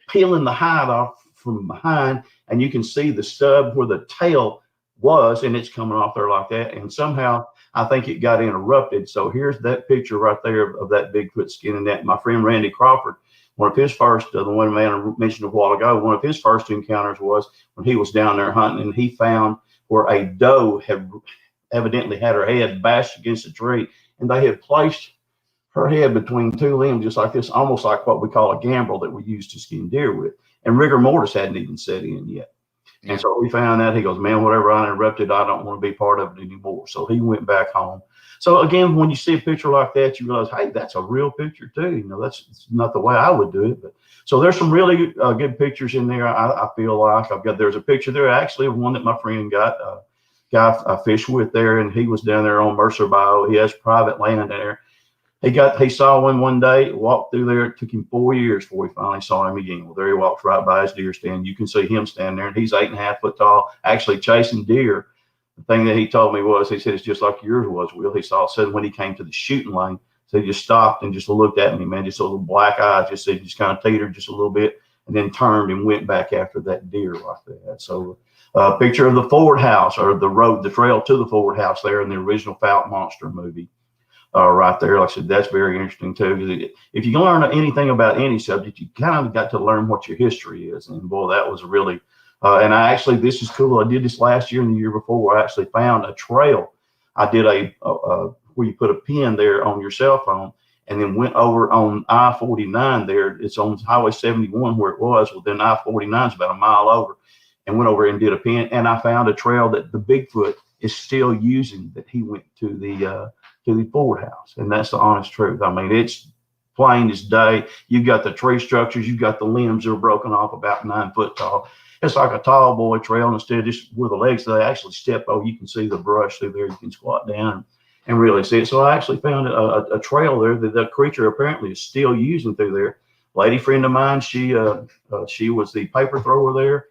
peeling the hide off from behind, and you can see the stub where the tail was, and it's coming off there like that. And somehow I think it got interrupted. So here's that picture right there of that Bigfoot skinning that. My friend Randy Crawford, one of his first, the one man I mentioned a while ago, one of his first encounters was when he was down there hunting, and he found where a doe had evidently had her head bashed against a tree, and they had placed her head between two limbs just like this, almost like what we call a gambrel that we use to skin deer with. And rigor mortis hadn't even set in yet. And so we found that. He goes, man, whatever I interrupted, I don't want to be part of it anymore. So he went back home. So again, when you see a picture like that, you realize, hey, that's a real picture too. You know, that's not the way I would do it. But so there's some really good pictures in there. I feel like there's a picture there actually of one that my friend got, guy I fished with there, and he was down there on Mercer Bayou. He has private land there. He saw one day, walked through there. It took him 4 years before he finally saw him again. Well, there he walks right by his deer stand. You can see him standing there, and he's 8.5 foot tall, actually chasing deer. The thing that he told me was, he said, it's just like yours was, Will. He saw sudden when he came to the shooting lane, so he just stopped and just looked at me, man, just a little black eye, just kind of teetered just a little bit, and then turned and went back after that deer like that. So a picture of the Ford house, or the trail to the Ford house there in the original Fouke Monster movie. Right there, like I said, that's very interesting too. Because if you learn anything about any subject, you kind of got to learn what your history is. And boy, that was really. And this is cool. I did this last year and the year before. I actually found a trail. I did where you put a pin there on your cell phone, and then went over on I-49 there. It's on Highway 71 where it was. Well, then I-49 is about a mile over, and went over and did a pin. And I found a trail that the Bigfoot is still using, that he went to the Ford house. And that's the honest truth. I mean, it's plain as day. You've got the tree structures, you've got the limbs that are broken off about 9 foot tall. It's like a tall boy trail, and instead of just where the legs, they actually step over. You can see the brush through there. You can squat down and really see it. So I actually found a trail there that the creature apparently is still using through there. Lady friend of mine, she was the paper thrower there.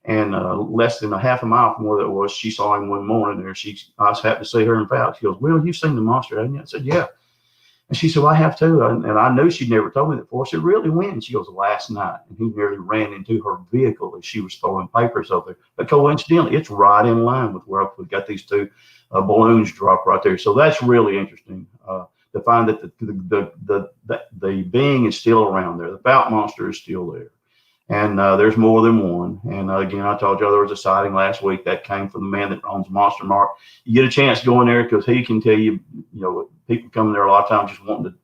And less than a half a mile from where that was, she saw him one morning there. I was happy to see her in Fouke. She goes, Will, you've seen the monster, haven't you? I said, yeah. And she said, well, I have too. And I knew she'd never told me that before. I said, really, when? And she goes, last night. And he nearly ran into her vehicle as she was throwing papers over there. But coincidentally, it's right in line with where we've got these two balloons dropped right there. So that's really interesting to find that the being is still around there. The Fouke Monster is still there. And there's more than one. And again, I told you there was a sighting last week that came from the man that owns Monster Mark. You get a chance to go in there because he can tell you, people come in there a lot of times just wanting to,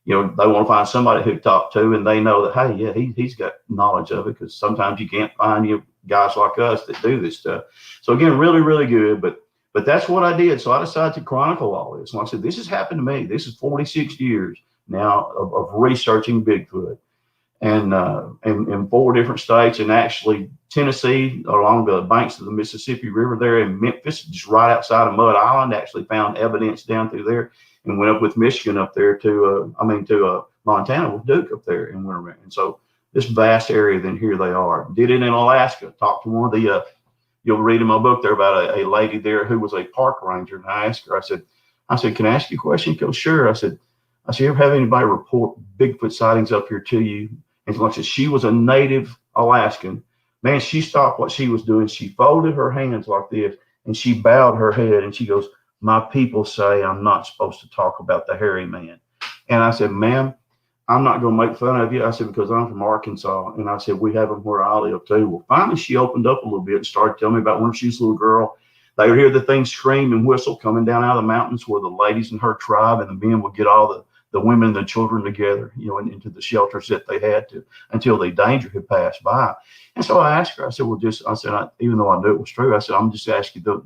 they want to find somebody who to talk to, and they know that, hey, yeah, he's got knowledge of it, because sometimes you can't find guys like us that do this stuff. So again, really, really good. But that's what I did. So I decided to chronicle all this. Like I said, this has happened to me. This is 46 years now of researching Bigfoot. And in 4 different states, and actually Tennessee along the banks of the Mississippi River there, in Memphis, just right outside of Mud Island, actually found evidence down through there, and went up with Michigan up there to Montana with Duke up there, and went around. And so this vast area, then here they are. Did it in Alaska. Talked to one of the, you'll read in my book there about a lady there who was a park ranger, and I asked her, I said, can I ask you a question? She goes, sure. I said, you ever have anybody report Bigfoot sightings up here to you? And like I said, she was a native Alaskan. Man, she stopped what she was doing. She folded her hands like this, and she bowed her head, and she goes, my people say I'm not supposed to talk about the hairy man. And I said, ma'am, I'm not going to make fun of you. I said, because I'm from Arkansas. And I said, we have them where I live too. Well, finally, she opened up a little bit and started telling me about when she was a little girl. They would hear the thing scream and whistle coming down out of the mountains where the ladies in her tribe and the men would get all the women and the children together, into the shelters that they had to, until the danger had passed by. And so I asked her, I said, even though I knew it was true, I said, I'm just asking the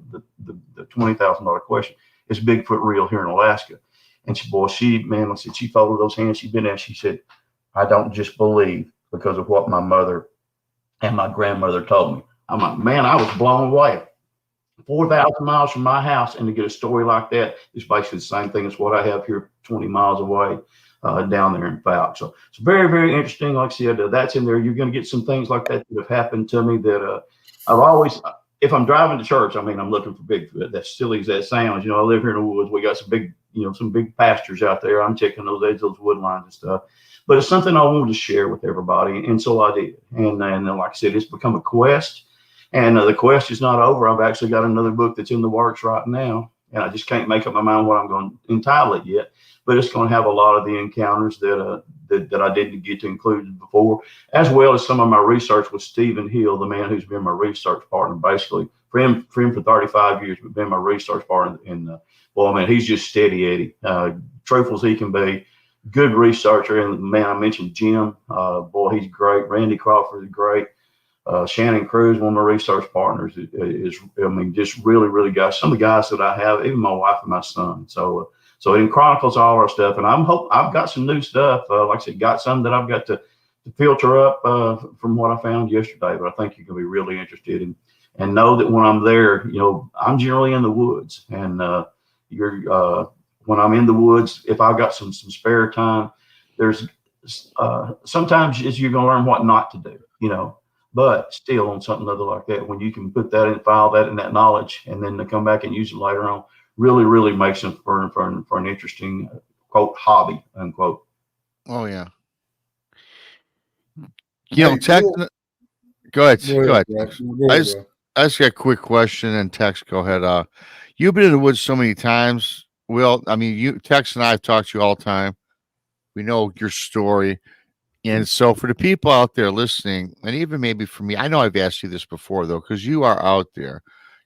$20,000 question. Is Bigfoot real here in Alaska? And she folded those hands. She'd been there. She said, I don't just believe because of what my mother and my grandmother told me. I'm like, man, I was blown away. 4,000 miles from my house, and to get a story like that is basically the same thing as what I have here 20 miles away down there in Fouke. So it's very, very interesting. Like I said, that's in there. You're going to get some things like that have happened to me that I've always, if I'm driving to church, I'm looking for Bigfoot. That's silly as that sounds. I live here in the woods. We got some big, some big pastures out there. I'm checking those edges, those wood lines and stuff. But it's something I wanted to share with everybody, and so I did. And like I said, it's become a quest, and the quest is not over. I've actually got another book that's in the works right now, and I just can't make up my mind what I'm going to entitle it yet. But it's going to have a lot of the encounters that I didn't get to include before, as well as some of my research with Stephen Hill, the man who's been my research partner, basically friend for 35 years, but been my research partner. And well, man, he's just steady Eddie, truthful as he can be. Good researcher, and man, I mentioned Jim. Boy, he's great. Randy Crawford is great. Shannon Cruz, one of my research partners, is just really, really guys. Some of the guys that I have, even my wife and my son. So it chronicles all our stuff, and I've got some new stuff. Like I said, got some that I've got to filter up from what I found yesterday. But I think you're gonna be really interested in, and know that when I'm there, I'm generally in the woods, and when I'm in the woods, if I've got some spare time, there's sometimes you're going to learn what not to do, but still on something other like that, when you can put that in, file that in that knowledge, and then to come back and use it later on, really, really makes it for an interesting, quote, hobby, unquote. Oh, yeah. Hey, Tex, go ahead. I just got a quick question, and Tex, go ahead. You've been in the woods so many times. Well, I mean, Tex and I have talked to you all the time. We know your story. And so for the people out there listening, and even maybe for me, I know I've asked you this before, though, because you are out there.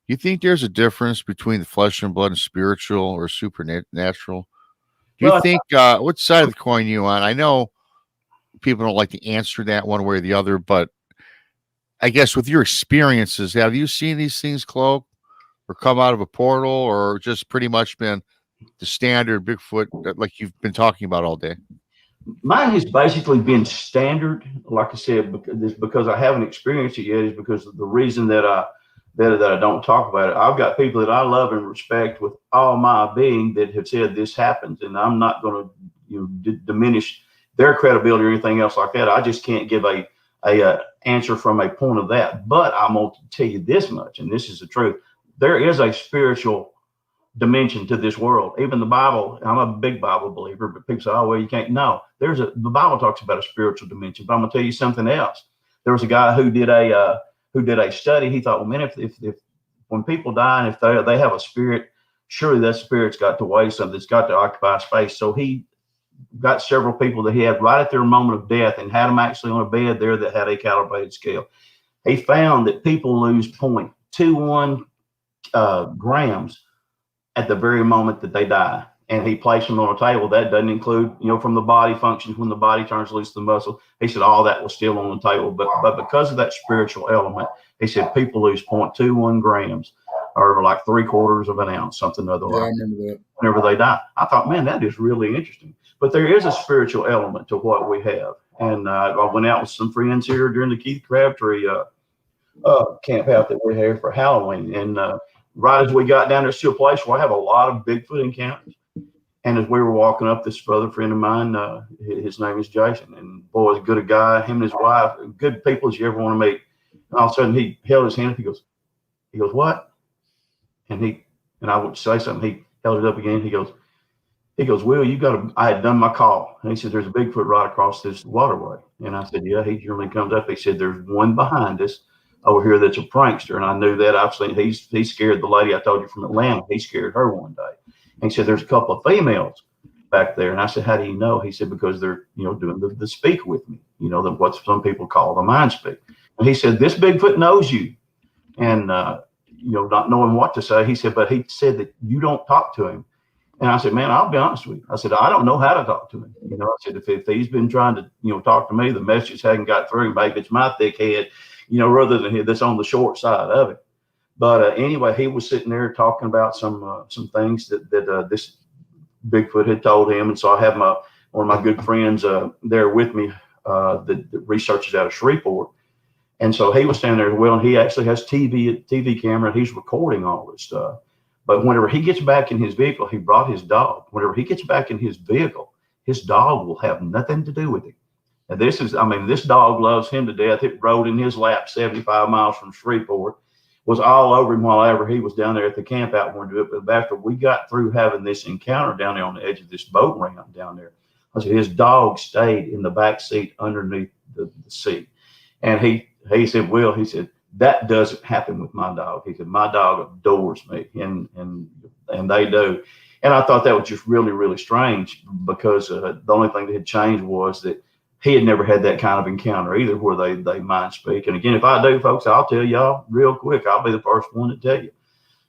You think there's a difference between the flesh and blood and spiritual or supernatural? Do you think, what side of the coin are you on? I know people don't like to answer that one way or the other, but I guess with your experiences, have you seen these things cloak or come out of a portal, or just pretty much been the standard Bigfoot like you've been talking about all day? Mine has basically been standard. Like I said, because I haven't experienced it yet, is because of the reason that I don't talk about it. I've got people that I love and respect with all my being that have said this happens, and I'm not going to diminish their credibility or anything else like that. I just can't give a answer from a point of that. But I'm going to tell you this much, and this is the truth. There is a spiritual dimension to this world. Even the Bible, I'm a big Bible believer, but people say, oh, well, you can't. No, the Bible talks about a spiritual dimension. But I'm going to tell you something else. There was a guy who did a study. He thought, well, man, if when people die and if they have a spirit, surely that spirit's got to weigh something. It's got to occupy space. So he got several people that he had right at their moment of death and had them actually on a bed there that had a calibrated scale. He found that people lose 0.21 grams at the very moment that they die, and he placed them on a table. That doesn't include, from the body functions when the body turns loose the muscle. He said all that was still on the table, but because of that spiritual element, he said people lose 0.21 grams, or like 3/4 of an ounce, something other like. I remember that. Whenever they die, I thought, man, that is really interesting. But there is a spiritual element to what we have, and I went out with some friends here during the Keith Crabtree camp out that we had for Halloween, and right as we got down, there's to a place where I have a lot of Bigfoot encounters. And as we were walking up, this other friend of mine, his name is Jason, and boy, as good a guy, him and his wife, good people as you ever want to meet. And all of a sudden, he held his hand up. He goes, what? And I would say something. He held it up again. He goes, Will, I had done my call. And he said, there's a Bigfoot right across this waterway. And I said, yeah, he generally comes up. He said, there's one behind us over here that's a prankster. And I knew that. I've seen he scared the lady I told you from Atlanta. He scared her one day. And he said, there's a couple of females back there. And I said, how do you know? He said, because they're, doing the speak with me, what some people call the mind speak. And he said, this Bigfoot knows you. And, not knowing what to say, he said, but he said that you don't talk to him. And I said, man, I'll be honest with you. I said, I don't know how to talk to him. I said, if he's been trying to, talk to me, the message hadn't got through. Maybe it's my thick head, rather than him that's on the short side of it. But anyway, he was sitting there talking about some things that this Bigfoot had told him. And so I have one of my good friends there with me that researches out of Shreveport. And so he was standing there as well, and he actually has TV camera, and he's recording all this stuff. But whenever he gets back in his vehicle, he brought his dog. Whenever he gets back in his vehicle, his dog will have nothing to do with him. And this dog loves him to death. It rode in his lap 75 miles from Shreveport. was all over him while he was down there at the camp out wanting to do it. But after we got through having this encounter down there on the edge of this boat ramp down there, I said his dog stayed in the back seat underneath the seat. And he said, Will, he said, that doesn't happen with my dog. He said, my dog adores me, and they do. And I thought that was just really, really strange, because the only thing that had changed was that he had never had that kind of encounter either, where they mind speak. And again, if I do, folks, I'll tell y'all real quick. I'll be the first one to tell you.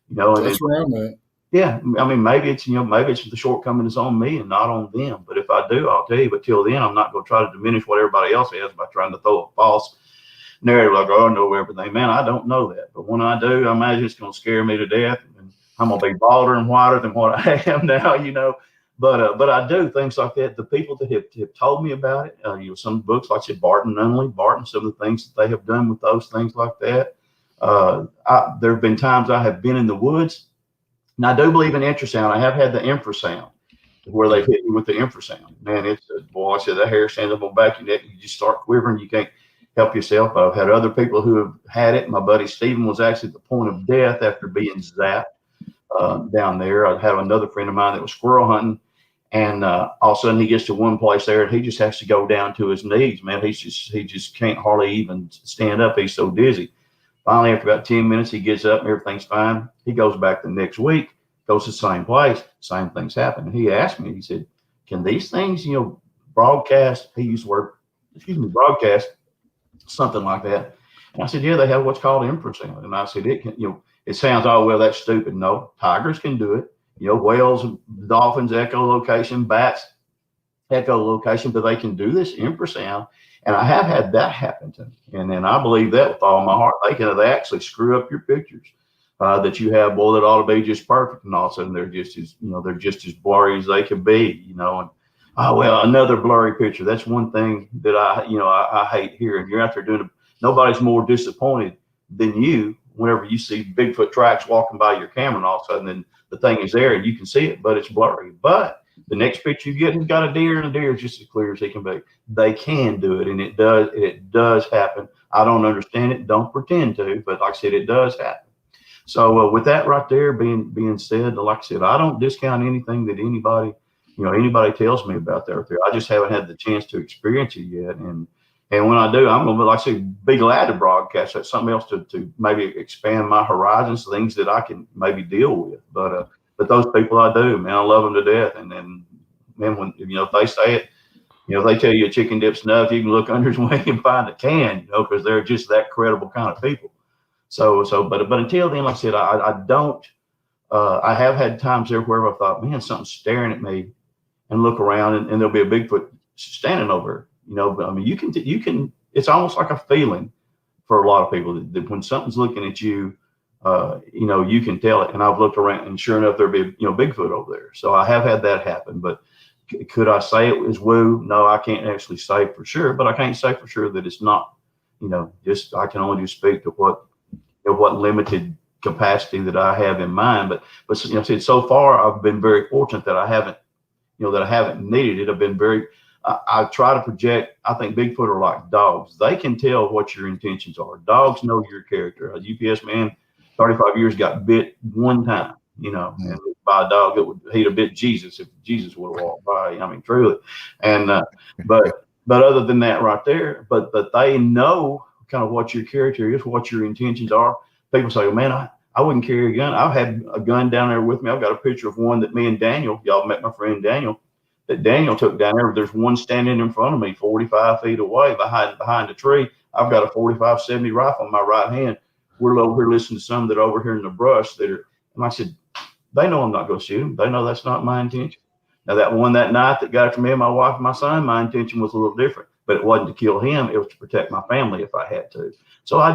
And that's where I'm at. Yeah, I mean, maybe it's the shortcoming is on me and not on them. But if I do, I'll tell you. But till then, I'm not going to try to diminish what everybody else has by trying to throw a false narrative like, oh, I know everything. Man, I don't know that. But when I do, I imagine it's going to scare me to death. And I'm going to be balder and whiter than what I am now, But I do things like that. The people that have told me about it, some books, like I said, Barton Nunley, some of the things that they have done with those things like that. There have been times I have been in the woods, and I do believe in infrasound. I have had the infrasound where they hit me with the infrasound. Man, boy, I said that hair stands up on the back of your neck. You just start quivering. You can't help yourself. I've had other people who have had it. My buddy Stephen was actually at the point of death after being zapped down there. I had another friend of mine that was squirrel hunting. And all of a sudden he gets to one place there and he just has to go down to his knees, man. He just can't hardly even stand up. He's so dizzy. Finally, after about 10 minutes, he gets up and everything's fine. He goes back the next week, goes to the same place, same things happen. And he asked me, he said, can these things, broadcast? He used the word, broadcast, something like that. And I said, yeah, they have what's called infrasound. And I said, it can, it sounds, oh, well, that's stupid. No, tigers can do it. Whales, dolphins, echolocation, bats, echolocation, but they can do this infrasound. And I have had that happen to me. And then I believe that with all my heart. They actually screw up your pictures that you have, boy, that ought to be just perfect. And all of a sudden they're just as blurry as they can be, and oh, well, another blurry picture. That's one thing that I hate hearing. You're out there doing it. Nobody's more disappointed than you whenever you see Bigfoot tracks walking by your camera and all of a sudden then the thing is there and you can see it, but it's blurry. But the next picture you get has got a deer, and the deer is just as clear as he can be. They can do it, and it does happen. I don't understand it, don't pretend to, but like I said, it does happen. So with that right there being said, like I said, I don't discount anything that anybody tells me about there. I just haven't had the chance to experience it yet, and when I do, I'm gonna, like I say, be glad to broadcast. That's something else to maybe expand my horizons, things that I can maybe deal with. But those people I do, man, I love them to death. And then, man, when if they say it, if they tell you a chicken dip snuff, you can look under his wing and find a can, because they're just that credible kind of people. But until then, like I said, I don't. I have had times there where I thought, man, something's staring at me, and look around and there'll be a Bigfoot standing over. But I mean, you can. It's almost like a feeling for a lot of people that when something's looking at you, you can tell it. And I've looked around, and sure enough, there'd be Bigfoot over there. So I have had that happen. But could I say it was woo? No, I can't actually say for sure. But I can't say for sure that it's not. I can only just speak to what limited capacity that I have in mind. But so far I've been very fortunate that I haven't needed it. I've been very. I try to project. I think Bigfoot are like dogs. They can tell what your intentions are. Dogs know your character. A UPS man, 35 years, got bit one time, and by a dog, he'd have bit Jesus if Jesus would have walked by. I mean, truly. And but other than that, right there, but they know kind of what your character is, what your intentions are. People say, man, I wouldn't carry a gun. I've had a gun down there with me. I've got a picture of one that me and Daniel, y'all met my friend Daniel, that Daniel took down there. There's one standing in front of me, 45 feet away behind a tree. I've got a 45-70 rifle in my right hand. We're over here listening to some that are over here in the brush and I said, they know I'm not going to shoot them. They know that's not my intention. Now that night that got after me and my wife and my son, my intention was a little different, but it wasn't to kill him. It was to protect my family if I had to. So I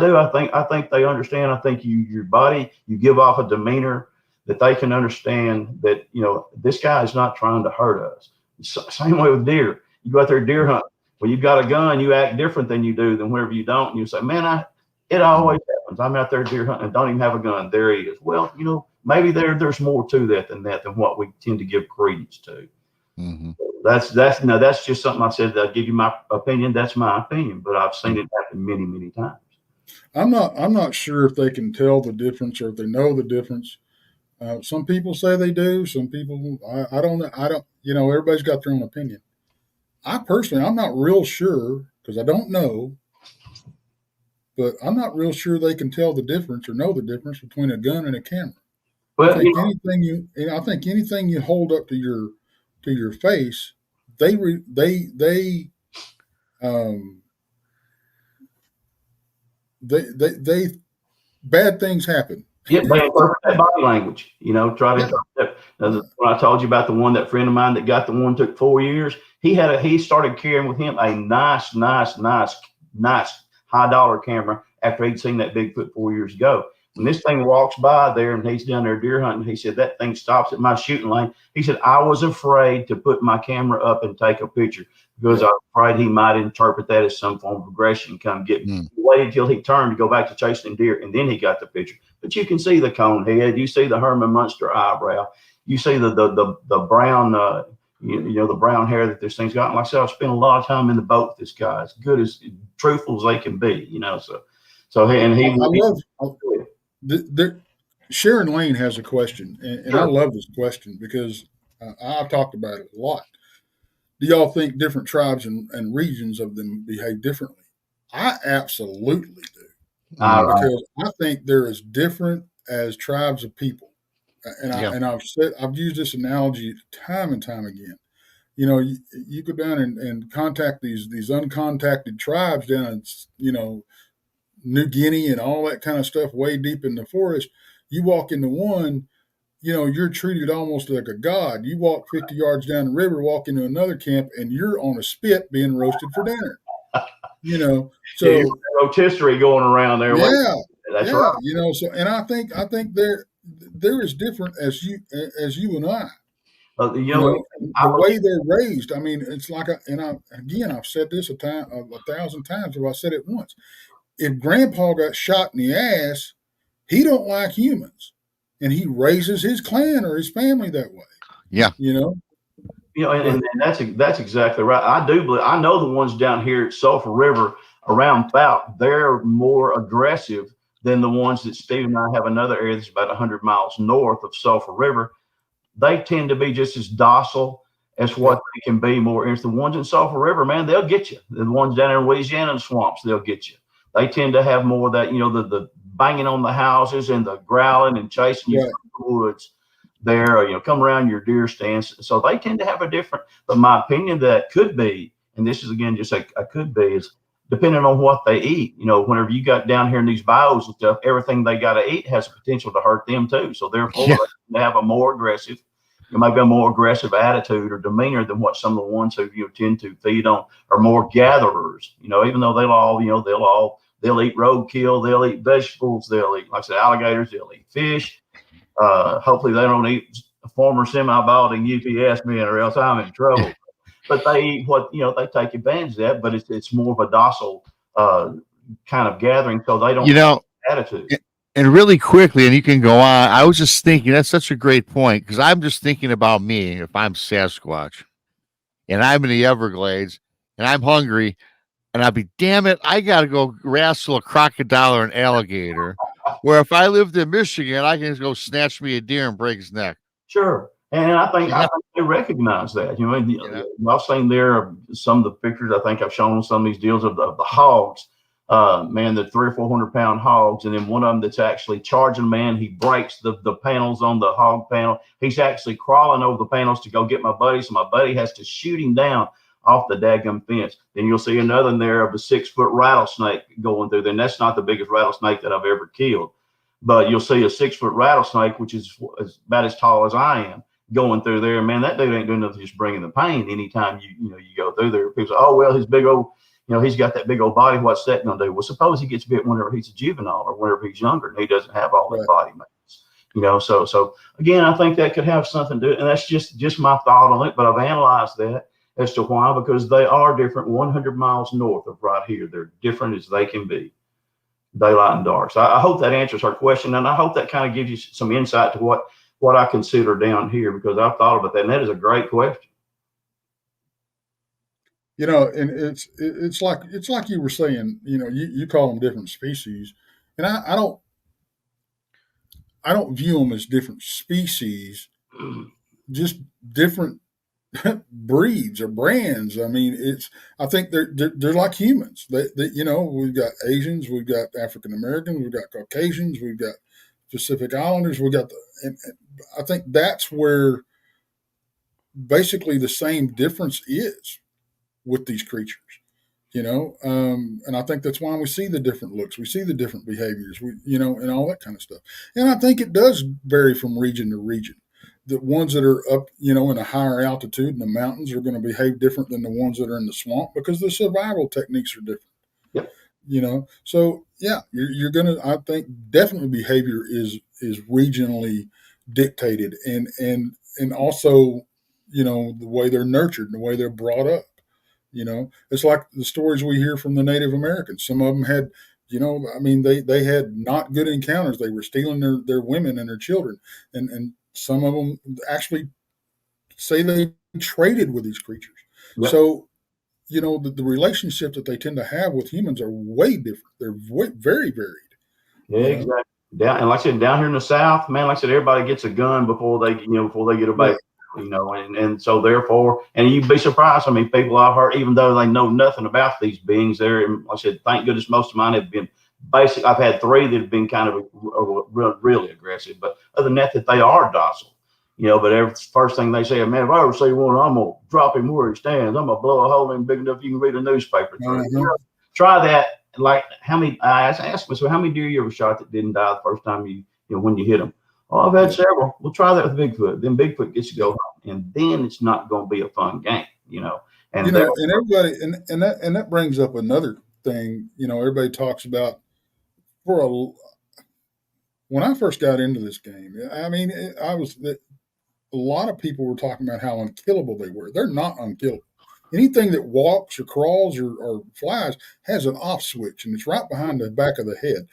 think they understand. I think your body, you give off a demeanor that they can understand that, this guy is not trying to hurt us. Same way with deer. You go out there deer hunt. When you've got a gun, you act different than you do than whenever you don't. And you say, man, it always happens. I'm out there deer hunting and don't even have a gun. There he is. Well, maybe there's more to that than what we tend to give credence to. Mm-hmm. That's just something I said that I'll give you my opinion. That's my opinion, but I've seen it happen many, many times. I'm not sure if they can tell the difference or if they know the difference. Some people say they do. Some people, I don't know. Everybody's got their own opinion. I personally, I'm not real sure because I don't know, but I'm not real sure they can tell the difference or know the difference between a gun and a camera. Well, I think anything you hold up to your face, they bad things happen. yeah, they interpret that body language. Try to Yeah. interpret that. When I told you about the one, that friend of mine that got the one took 4 years, he started carrying with him a nice high-dollar camera after he'd seen that Bigfoot 4 years ago. When this thing walks by there and he's down there deer hunting, he said, that thing stops at my shooting lane. He said, I was afraid to put my camera up and take a picture because I was afraid he might interpret that as some form of aggression, come get me. He waited until he turned to go back to chasing deer, and then he got the picture. But you can see the cone head, you see the Herman Munster eyebrow, you see the brown, the brown hair that this thing's got. And like I said, I've spent a lot of time in the boat with this guy, as good as truthful as they can be, Sharon Lane has a question, and sure. I love this question because I've talked about it a lot. Do y'all think different tribes and regions of them behave differently? I absolutely do. Because I think they're as different as tribes of people. And I've used this analogy time and time again. You go down and contact these uncontacted tribes down in, New Guinea and all that kind of stuff way deep in the forest. You walk into one, you're treated almost like a god. You walk 50 yards down the river, walk into another camp, and you're on a spit being roasted for dinner. So rotisserie going around there. Yeah, that's right. And I think they're as different as you and I. The way they're raised. I mean, it's like, I've said this a 1,000 times, if I said it once. If Grandpa got shot in the ass, he don't like humans, and he raises his clan or his family that way. Yeah, and that's exactly right. I know the ones down here at Sulphur River around Fouke, they're more aggressive than the ones that Steve and I have another area that's about 100 miles north of Sulphur River. They tend to be just as docile as what they can be more interested. The ones in Sulphur River, man, they'll get you. The ones down in Louisiana and swamps, they'll get you. They tend to have more of that, the banging on the houses and the growling and chasing you through the woods there, come around your deer stands. So they tend to have a different, but my opinion that could be, and this is again just a could be, is depending on what they eat. Whenever you got down here in these bios and stuff, everything they got to eat has a potential to hurt them too. So therefore, they have a more aggressive, maybe a more aggressive attitude or demeanor than what some of the ones who tend to feed on are more gatherers. Even though they'll eat roadkill, they'll eat vegetables, they'll eat, like I said, alligators, they'll eat fish. Hopefully they don't eat a former semi-balding UPS man, or else I'm in trouble. But they eat what, they take advantage of that, but it's more of a docile kind of gathering, so they don't have attitude. And really quickly, and you can go on, I was just thinking, that's such a great point, because I'm just thinking about me, if I'm Sasquatch, and I'm in the Everglades, and I'm hungry, and I'd be, damn it, I got to go wrestle a crocodile or an alligator. Where if I lived in Michigan, I can just go snatch me a deer and break his neck. Sure. And I think they recognize that. I've seen there some of the pictures I think I've shown some of these deals of the hogs. The 300 or 400 pound hogs, and then one of them that's actually charging man. He breaks the panels on the hog panel. He's actually crawling over the panels to go get my buddy. So my buddy has to shoot him down off the daggum fence. Then you'll see another in there of a 6-foot rattlesnake going through there. And that's not the biggest rattlesnake that I've ever killed, but you'll see a 6-foot rattlesnake, which is about as tall as I am, going through there. Man, that dude ain't doing nothing, just bringing the pain anytime you go through there. People say, oh, well, his big old, he's got that big old body. What's that going to do? Well, suppose he gets bit whenever he's a juvenile or whenever he's younger and he doesn't have all that body mass. So again, I think that could have something to do it. And that's just my thought on it, but I've analyzed that as to why, because they are different 100 miles north of right here. They're different as they can be, daylight and dark. So I hope that answers our question, and I hope that kind of gives you some insight to what I consider down here, because I've thought about that, and that is a great question. And it's like you were saying. You call them different species, and I don't view them as different species, just different breeds or brands. I mean, I think they're like humans. We've got Asians, we've got African Americans, we've got Caucasians, we've got Pacific Islanders, and I think that's where basically the same difference is with these creatures. And I think that's why we see the different looks, we see the different behaviors, and all that kind of stuff. And I think it does vary from region to region. The ones that are up, in a higher altitude in the mountains are going to behave different than the ones that are in the swamp because the survival techniques are different. Yep. So yeah, you're gonna. I think definitely behavior is regionally dictated, and also, the way they're nurtured, and the way they're brought up. It's like the stories we hear from the Native Americans. Some of them had, they had not good encounters. They were stealing their women and their children, and some of them actually say they traded with these creatures. Yep. So, the relationship that they tend to have with humans are way different. They're very varied. Yeah, exactly. And like I said, down here in the South, man, like I said, everybody gets a gun before they get a baby. Right. And so therefore, and you'd be surprised. I mean, people I've heard, even though they know nothing about these beings, like I said, thank goodness most of mine have been basic. I've had 3 that have been kind of really aggressive, but other than that they are docile. But first thing they say, man, if I ever see one, I'm gonna drop him where he stands. I'm gonna blow a hole in big enough you can read a newspaper through. Mm-hmm. Try that. Like how many? I asked myself, how many deer you ever shot that didn't die the first time when you hit them? Oh, I've had several. We'll try that with Bigfoot. Then Bigfoot gets to go home, and then it's not going to be a fun game, And and everybody, and that brings up another thing. Everybody talks about when I first got into this game. I mean, a lot of people were talking about how unkillable they were. They're not unkillable. Anything that walks or crawls or flies has an off switch, and it's right behind the back of the head.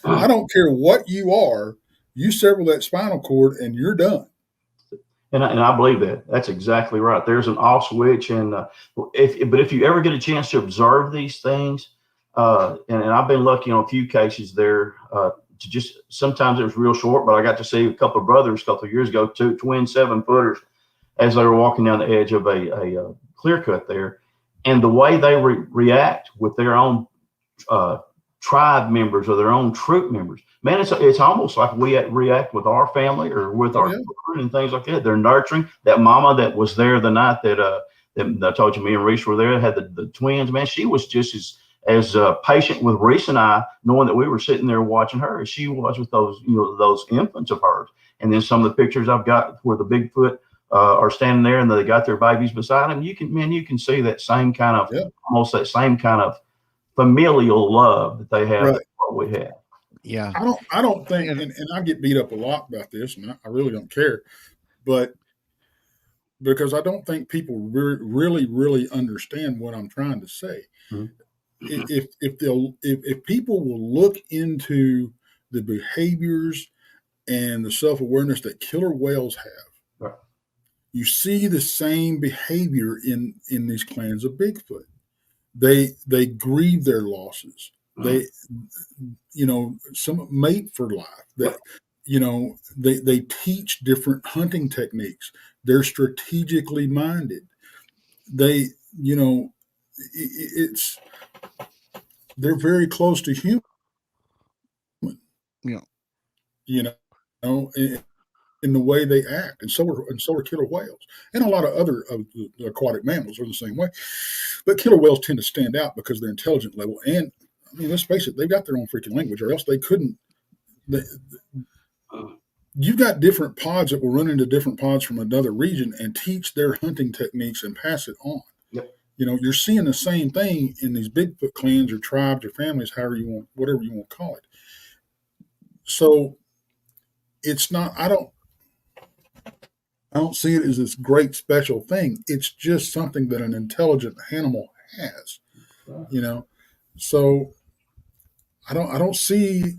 I don't care what you are, you sever that spinal cord and you're done. And I believe that. That's exactly right. There's an off switch. And if you ever get a chance to observe these things, and I've been lucky on a few cases there, to just, sometimes it was real short, but I got to see a couple of brothers a couple of years ago, 2 twin 7-footers, as they were walking down the edge of a clear cut there. And the way they react with their own tribe members or their own troop members, man, it's almost like we react with our family or with our children and things like that. They're nurturing. That mama that was there the night that I told you me and Reese were there, had the twins, man, she was just as patient with Reese and I, knowing that we were sitting there watching her as she was with those infants of hers. And then some of the pictures I've got where the Bigfoot are standing there and they got their babies beside them, you can see that same kind of almost that same kind of familial love that they have. Right. What we have. Yeah. I don't think, and I get beat up a lot about this, and I really don't care, but because I don't think people really understand what I'm trying to say. Mm-hmm. If people will look into the behaviors and the self-awareness that killer whales have, right, you see the same behavior in these clans of Bigfoot. They grieve their losses. They, some mate for life. They teach different hunting techniques. They're strategically minded. They're very close to human. Yeah. In the way they act, and so are killer whales, and a lot of other aquatic mammals are the same way. But killer whales tend to stand out because of their intelligence level, and I mean, let's face it, they've got their own freaking language, or else they couldn't. You've got different pods that will run into different pods from another region and teach their hunting techniques and pass it on. Yep. You're seeing the same thing in these Bigfoot clans or tribes or families, whatever you want to call it. So it's not. I don't see it as this great special thing. It's just something that an intelligent animal has, So I don't see.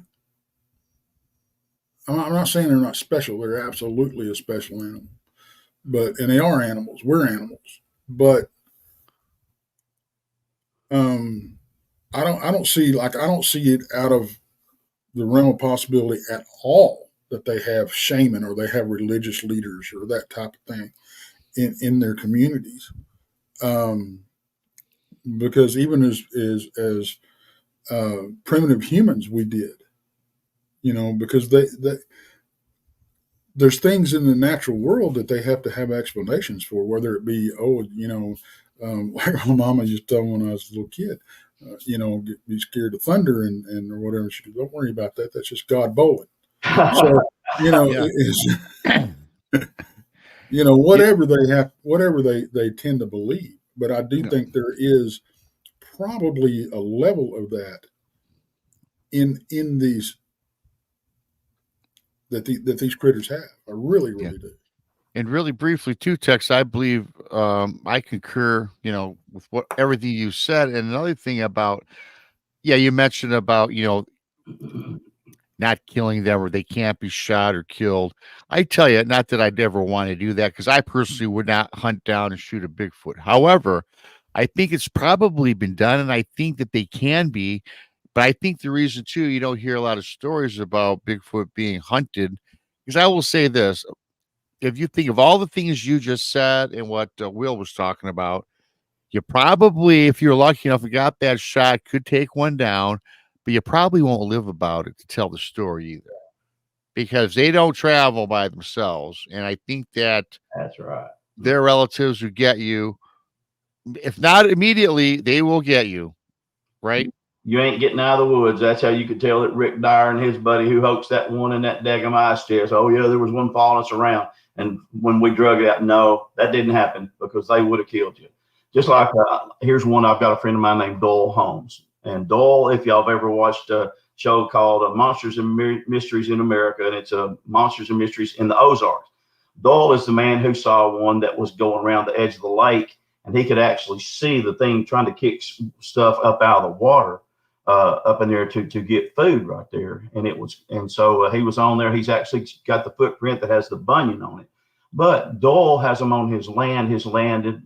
I'm not saying they're not special. They're absolutely a special animal, and they are animals. We're animals, but I don't see it out of the realm of possibility at all that they have shaman or they have religious leaders or that type of thing in their communities. Because even as primitive humans, we did, because there's things in the natural world that they have to have explanations for, whether it be, like my mama used to tell me when I was a little kid, be scared of thunder and or whatever. She goes, don't worry about that. That's just God bowling. So, whatever they tend to believe. But I do think there is probably a level of that in these that these critters have. I really do. And really briefly too, Tex, I believe I concur, with everything you said. And another thing about, you mentioned about, not killing them or they can't be shot or killed. I tell you, not that I'd ever want to do that because I personally would not hunt down and shoot a Bigfoot. However, I think it's probably been done and I think that they can be. But I think the reason too, you don't hear a lot of stories about Bigfoot being hunted, because I will say this: if you think of all the things you just said and what Will was talking about, you probably, if you're lucky enough and got that shot, could take one down, but you probably won't live about it to tell the story either, because they don't travel by themselves. And I think that that's right. Their relatives who get you, if not immediately, they will get you, right? You ain't getting out of the woods. That's how you could tell that Rick Dyer and his buddy who hoaxed that one in that daggum ice chest. Oh yeah, there was one following us around. And when we drug it out, no, that didn't happen because they would have killed you. Just like here's one. I've got a friend of mine named Doyle Holmes. And Doyle, if y'all have ever watched a show called Monsters and Mysteries in America, and it's Monsters and Mysteries in the Ozarks. Doyle is the man who saw one that was going around the edge of the lake, and he could actually see the thing trying to kick stuff up out of the water. Up in there to get food right there. And so he was on there. He's actually got the footprint that has the bunion on it. But Doyle has them on his land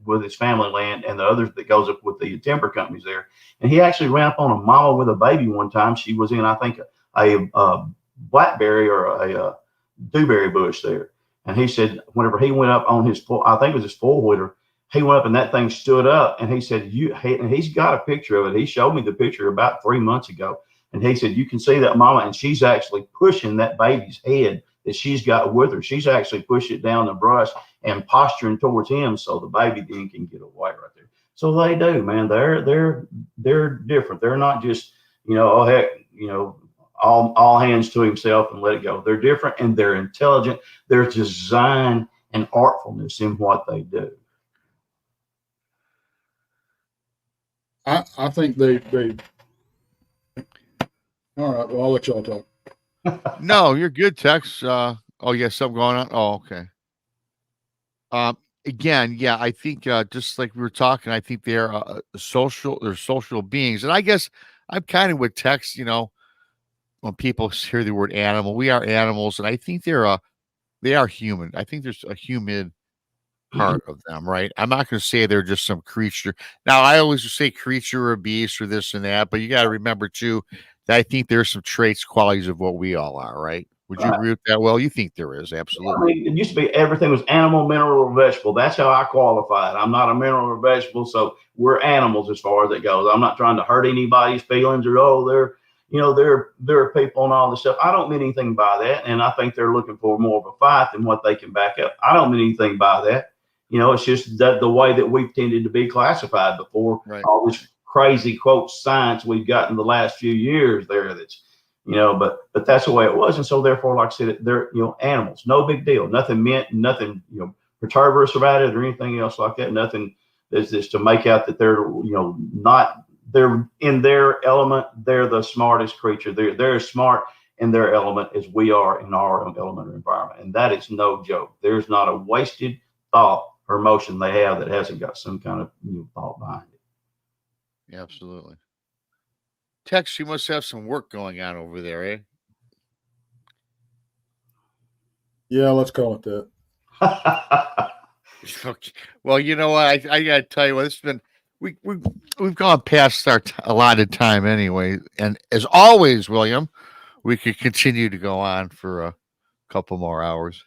with his family land, and the others that goes up with the timber companies there. And he actually ran up on a mama with a baby one time. She was in, I think, a blackberry or a dewberry bush there. And he said, whenever he went up on I think it was his four-wheeler, he went up and that thing stood up, and he said, and he's got a picture of it. He showed me the picture about 3 months ago. And he said, you can see that mama, and she's actually pushing that baby's head that she's got with her. She's actually pushed it down the brush and posturing towards him so the baby then can get away right there. So they do, man. They're different. They're not just, oh heck, all hands to himself and let it go. They're different and they're intelligent. There's design and artfulness in what they do. I think they all right, well, I'll let y'all talk. No, you're good, Tex. Oh, yeah, something going on. Oh, okay. Again, yeah, I think just like we were talking, I think they're social beings. And I guess I'm kind of with Tex, when people hear the word animal, we are animals, and I think they are human. I think there's a human part of them, right? I'm not going to say they're just some creature. Now, I always say creature or beast or this and that, but you got to remember too that I think there's some traits, qualities of what we all are, right? Would you agree with that? Well, you think there is, absolutely. I mean, it used to be everything was animal, mineral, or vegetable. That's how I qualified. I'm not a mineral or vegetable, so we're animals as far as it goes. I'm not trying to hurt anybody's feelings or they're people and all this stuff. I don't mean anything by that, and I think they're looking for more of a fight than what they can back up. I don't mean anything by that. It's just that the way that we've tended to be classified before, right. All this crazy quote science we've got in the last few years there that's, but that's the way it was. And so therefore, like I said, they're, animals, no big deal, nothing meant, nothing, perturberous about it or anything else like that. Nothing is just to make out that they're, they're in their element. They're the smartest creature. They're as smart in their element as we are in our element or environment. And that is no joke. There's not a wasted thought or emotion they have that hasn't got some kind of thought behind it. Absolutely. Tex, you must have some work going on over there, eh? Yeah, let's call it that. Okay. Well, you know what? I got to tell you what, it's been, we've gone past our allotted time anyway. And as always, William, we could continue to go on for a couple more hours.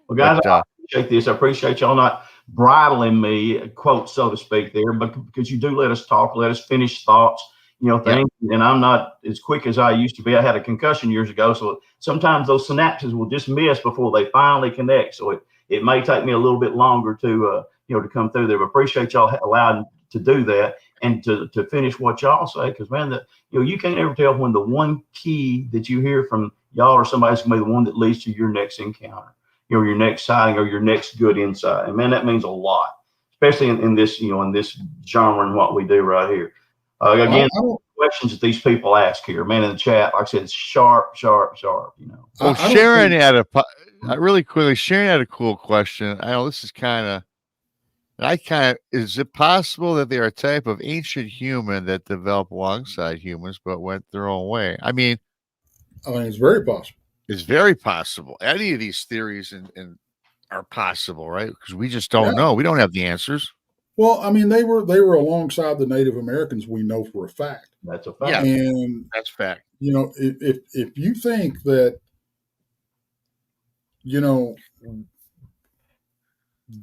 Well, guys, But, I appreciate this. I appreciate y'all not bridling me, quote, so to speak, there, but because you do let us talk, let us finish thoughts, things. Yeah. And I'm not as quick as I used to be. I had a concussion years ago, so sometimes those synapses will just miss before they finally connect. So it may take me a little bit longer to to come through there. But appreciate y'all allowing to do that and to finish what y'all say, because man, you can't ever tell when the one key that you hear from y'all or somebody's gonna be the one that leads to your next encounter, your next sighting or your next good insight. And man, that means a lot, especially in this, in this genre and what we do right here. Again, questions that these people ask here, man, in the chat, like I said, it's sharp. Well, Sharon had really quickly, Sharon had a cool question. I know this is is it possible that they're a type of ancient human that developed alongside humans but went their own way? I mean, it's very possible. It's very possible. Any of these theories and are possible, right? Because we just don't know. We don't have the answers. Well, I mean, they were alongside the Native Americans. We know for a fact. That's a fact. Yeah, and that's fact. If you think that,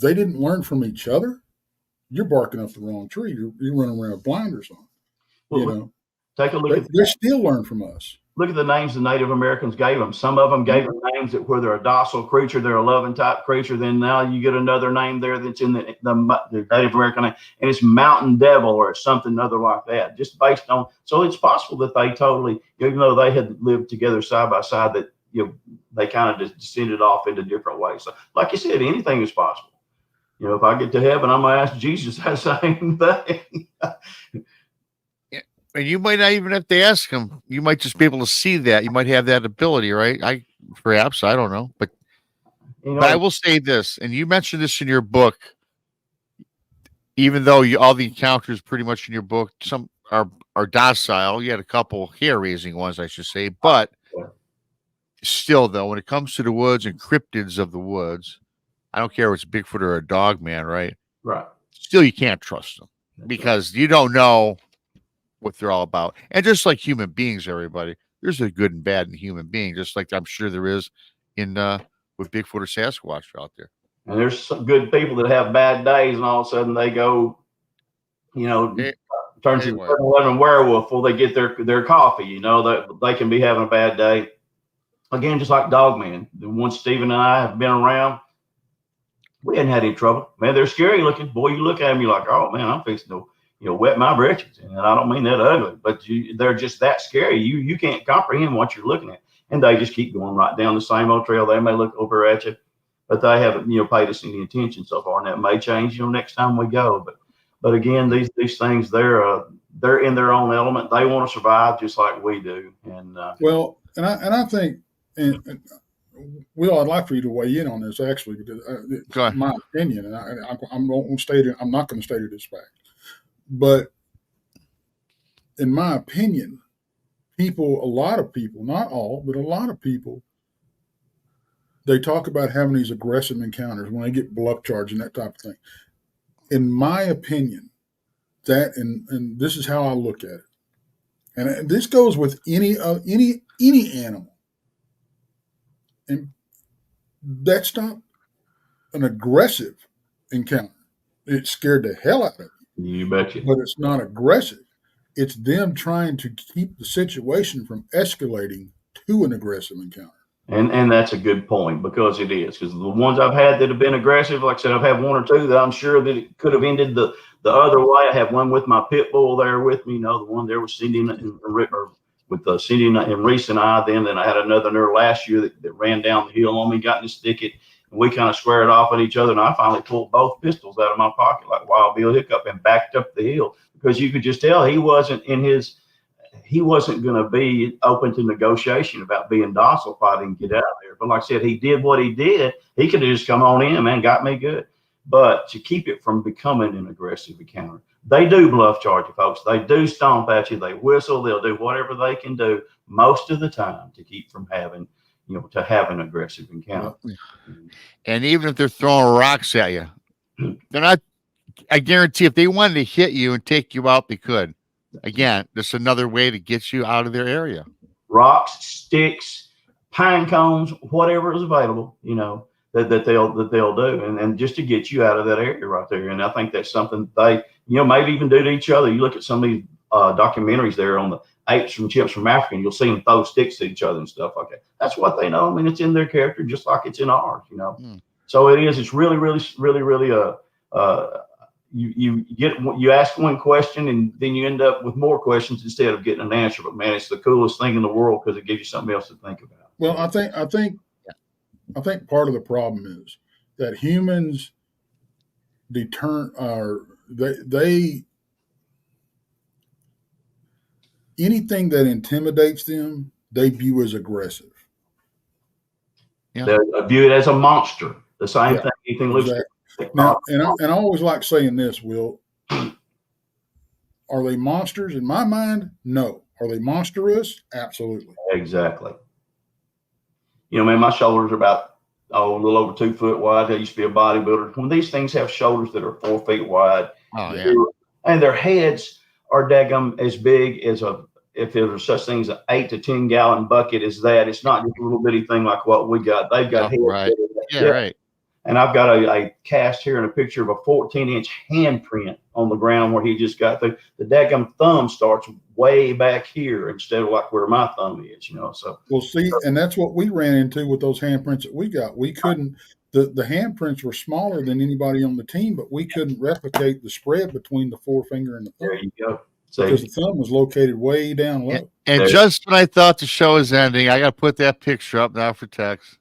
they didn't learn from each other, you're barking up the wrong tree. You're running around with blinders on. Well, take a look. They still learn from us. Look at the names the Native Americans gave them. Some of them gave them names that where they're a docile creature, they're a loving type creature. Then now you get another name there that's in the Native American name, and it's Mountain Devil or it's something other like that, just based on. So it's possible that they totally, even though they had lived together side by side, that they kind of just descended off into different ways. So, like you said, anything is possible. If I get to heaven, I'm gonna ask Jesus that same thing. And you might not even have to ask him. You might just be able to see that. You might have that ability, right? I don't know. But I will say this, and you mentioned this in your book, even though all the encounters pretty much in your book, some are docile. You had a couple hair-raising ones, I should say. But still, though, when it comes to the woods and cryptids of the woods, I don't care if it's Bigfoot or a dog man, right? Right. Still, you can't trust them because you don't know what they're all about. And just like human beings, everybody, there's a good and bad in human being, just like I'm sure there is in with Bigfoot or Sasquatch out there. And there's some good people that have bad days, and all of a sudden they go, turn to 11 werewolf before they get their coffee. That they can be having a bad day. Again, just like Dogman, the one Stephen and I have been around, we hadn't had any trouble. Man, they're scary looking. Boy, you look at them, you're like, oh man, I'm fixing to wet my britches. And I don't mean that ugly, but they're just that scary. You can't comprehend what you're looking at. And they just keep going right down the same old trail. They may look over at you, but they haven't, paid us any attention so far. And that may change, next time we go. But again, these things, they're in their own element. They want to survive just like we do. And I think, and Will, I'd like for you to weigh in on this actually, because it's my opinion, and I'm not going to state it as fact. But in my opinion, a lot of people, not all, but a lot of people, they talk about having these aggressive encounters when they get bluff charged and that type of thing. In my opinion, and this is how I look at it, and this goes with any animal, and that's not an aggressive encounter. It scared the hell out of me. You betcha. But it's not aggressive. It's them trying to keep the situation from escalating to an aggressive encounter. And that's a good point, because it is. Because the ones I've had that have been aggressive, like I said, I've had one or two that I'm sure that it could have ended the other way. I have one with my pit bull there with me. The one there with Cindy with Cindy and Reese and I. Then I had another there last year that ran down the hill on me, got in this thicket. We kind of squared off at each other, and I finally pulled both pistols out of my pocket like Wild Bill Hiccup and backed up the hill, because you could just tell he wasn't going to be open to negotiation about being docile if I didn't get out of there. But like I said, he did what he did. He could have just come on in, man, got me good. But to keep it from becoming an aggressive encounter, they do bluff charge you, folks. They do stomp at you. They whistle. They'll do whatever they can do most of the time to keep from having to have an aggressive encounter. And even if they're throwing rocks at you, They're not. I guarantee if they wanted to hit you and take you out, they could. Again, just another way to get you out of their area. Rocks, sticks, pine cones, whatever is available, that they'll do, and just to get you out of that area right there. And I think that's something they, maybe even do to each other. You look at some of these documentaries there on the apes and chimps from Africa, and you'll see them throw sticks to each other and stuff like that. That's what they know. I mean, it's in their character, just like it's in ours, So it is. It's really, really, really, really you ask one question and then you end up with more questions instead of getting an answer. But man, it's the coolest thing in the world because it gives you something else to think about. Well, I think part of the problem is that humans anything that intimidates them, they view as aggressive. Yeah. They view it as a monster. The same thing. Anything loose. Now, and I always like saying this, Will. Are they monsters? In my mind, no. Are they monstrous? Absolutely. Exactly. Man, my shoulders are about a little over 2 foot wide. I used to be a bodybuilder. When these things have shoulders that are 4 feet wide, and their heads are daggum as big as if there's such thing as an 8 to 10 gallon bucket as that. It's not just a little bitty thing like what we got. They've got heads. Right. Right. And I've got a cast here and a picture of a 14-inch handprint on the ground where he just got the daggum thumb starts way back here instead of like where my thumb is, So well, see, and that's what we ran into with those handprints that we got. We couldn't. The handprints were smaller than anybody on the team, but we couldn't replicate the spread between the forefinger and the thumb. There you go. Because the thumb was located way down low. And just when I thought the show was ending, I got to put that picture up now for text.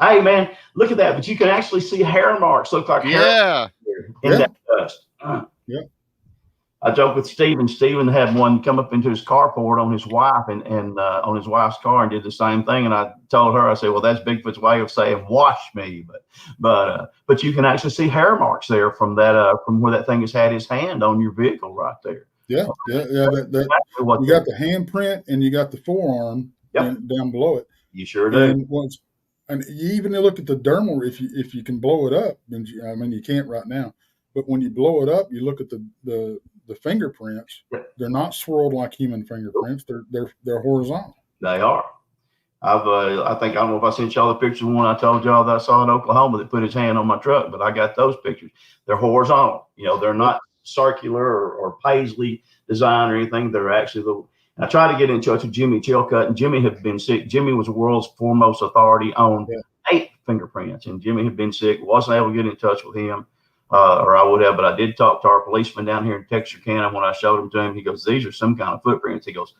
Hey man, look at that! But you can actually see hair marks. Look like hair in that dust. Yeah. I joked with Steven. Steven had one come up into his carport on his wife and on his wife's car and did the same thing. And I told her, I said, "Well, that's Bigfoot's way of saying wash me." But you can actually see hair marks there from that from where that thing has had his hand on your vehicle right there. Yeah. You got the handprint and you got the forearm down below it. You sure do. And you even look at the dermal if you can blow it up. I mean, you can't right now, but when you blow it up, you look at the fingerprints. They're not swirled like human fingerprints. They're horizontal. They are. I don't know if I sent y'all the picture of one I told y'all that I saw in Oklahoma that put his hand on my truck, but I got those pictures. They're horizontal. They're not circular or paisley design or anything. They're actually I tried to get in touch with Jimmy Chilcutt, and Jimmy had been sick. Jimmy was the world's foremost authority on ape fingerprints, and Jimmy had been sick. Wasn't able to get in touch with him, or I would have, but I did talk to our policeman down here in Texarkana. When I showed him to him, he goes, "These are some kind of footprints." He goes,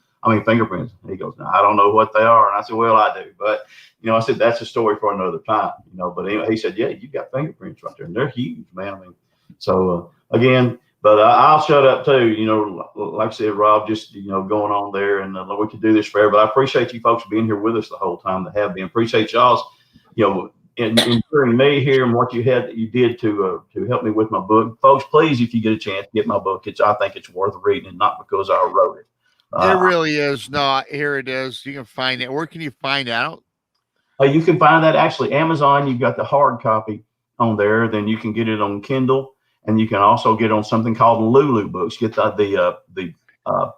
fingerprints. He goes, "No, I don't know what they are." And I said, "Well, I do." But, I said, that's a story for another time, But anyway, he said, "Yeah, you got fingerprints right there. And they're huge, man." So, again, but I'll shut up too, like I said, Rob, just, going on there and we could do this forever. But I appreciate you folks being here with us the whole time that have been. Appreciate y'all's, encouraging me here and what you did to help me with my book. Folks, please, if you get a chance, get my book. I think it's worth reading, and not because I wrote it. It really is. No, here it is. You can find it. Where can you find out? You can find that actually Amazon. You've got the hard copy on there. Then you can get it on Kindle. And you can also get on something called Lulu Books. Get the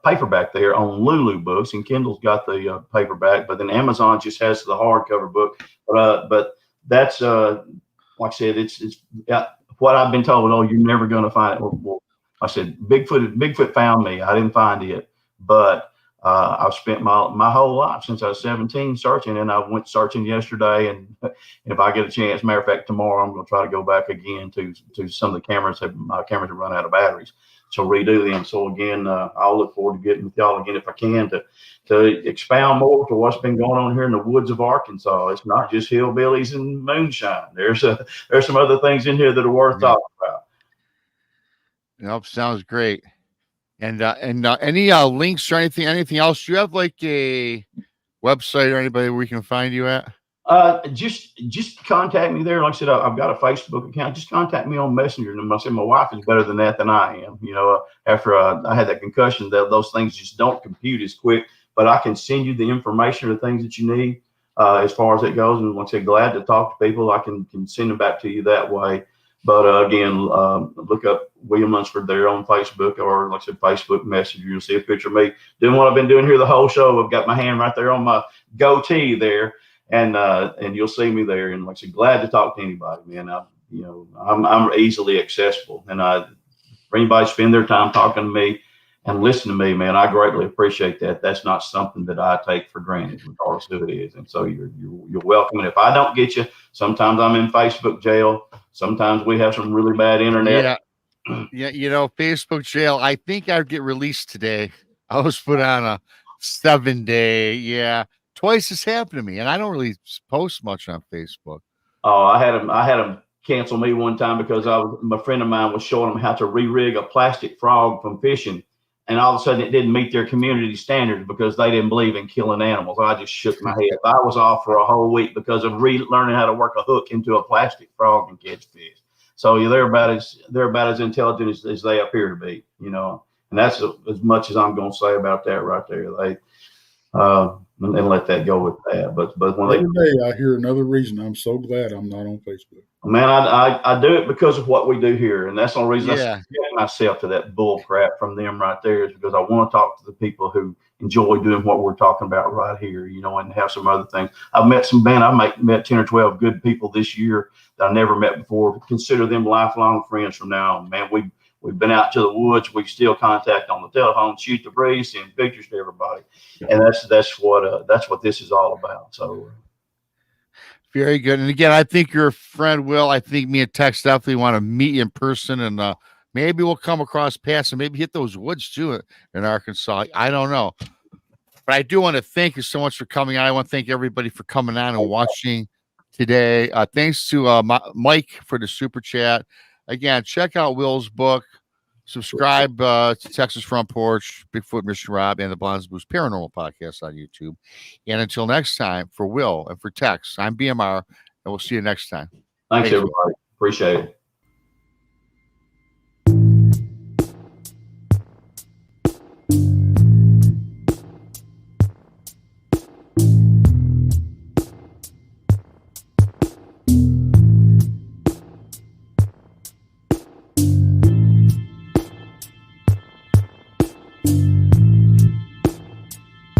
paperback there on Lulu Books, and Kindle's got the paperback. But then Amazon just has the hardcover book. But that's like I said, it's what I've been told. Oh, you're never going to find it. Well, I said Bigfoot found me. I didn't find it, but I've spent my whole life since I was 17 searching, and I went searching yesterday. And if I get a chance, matter of fact, tomorrow I'm going to try to go back again to some of the cameras. My cameras have run out of batteries, so redo them. So again, I'll look forward to getting with y'all again if I can to expound more to what's been going on here in the woods of Arkansas. It's not just hillbillies and moonshine. There's some other things in here that are worth talking about. Nope, sounds great. And any links or anything else? Do you have like a website or anybody where we can find you at? Just contact me there. Like I said, I've got a Facebook account. Just contact me on Messenger. And I said, my wife is better than that than I am. After I had that concussion, those things just don't compute as quick. But I can send you the information or the things that you need. as far as it goes. And once again, glad to talk to people. I can send them back to you that way. But again, look up William Lunsford there on Facebook, or like I said, Facebook Messenger. You'll see a picture of me doing what I've been doing here the whole show. I've got my hand right there on my goatee there, and you'll see me there. And like I said, glad to talk to anybody, man. I'm easily accessible, and for anybody to spend their time talking to me and listen to me, man, I greatly appreciate that. That's not something that I take for granted, regardless of who it is. And so you're welcome. And if I don't get you, sometimes I'm in Facebook jail. Sometimes we have some really bad internet. Yeah. Facebook jail. I think I'd get released today. I was put on a 7-day. Yeah. Twice this happened to me. And I don't really post much on Facebook. Oh, I had him cancel me one time because my friend of mine was showing them how to re-rig a plastic frog from fishing. And all of a sudden it didn't meet their community standards because they didn't believe in killing animals. I just shook my head. I was off for a whole week because of learning how to work a hook into a plastic frog and catch fish. So they're about as intelligent as they appear to be, and that's as much as I'm going to say about that right there. They and let that go with that. But when every day I hear another reason I'm so glad I'm not on Facebook. Man, I do it because of what we do here, and that's the only reason I subject myself to that bull crap from them right there, is because I want to talk to the people who enjoy doing what we're talking about right here, and have some other things. I've met I met 10 or 12 good people this year that I never met before. Consider them lifelong friends from now on. Man, we've been out to the woods. We still contact on the telephone, shoot the breeze, send pictures to everybody, and that's what this is all about. So. Very good. And again, I think your friend Will. I think me and Tex definitely want to meet you in person, and maybe we'll come across paths and maybe hit those woods too in Arkansas. I don't know, but I do want to thank you so much for coming on. I want to thank everybody for coming on and watching today. Thanks to Mike for the super chat. Again, check out Will's book. Subscribe to Texas Front Porch, Bigfoot, Mission Rob, and the Blondes Blues Paranormal Podcast on YouTube. And until next time, for Will and for Tex, I'm BMR, and we'll see you next time. Thanks everybody. Appreciate it.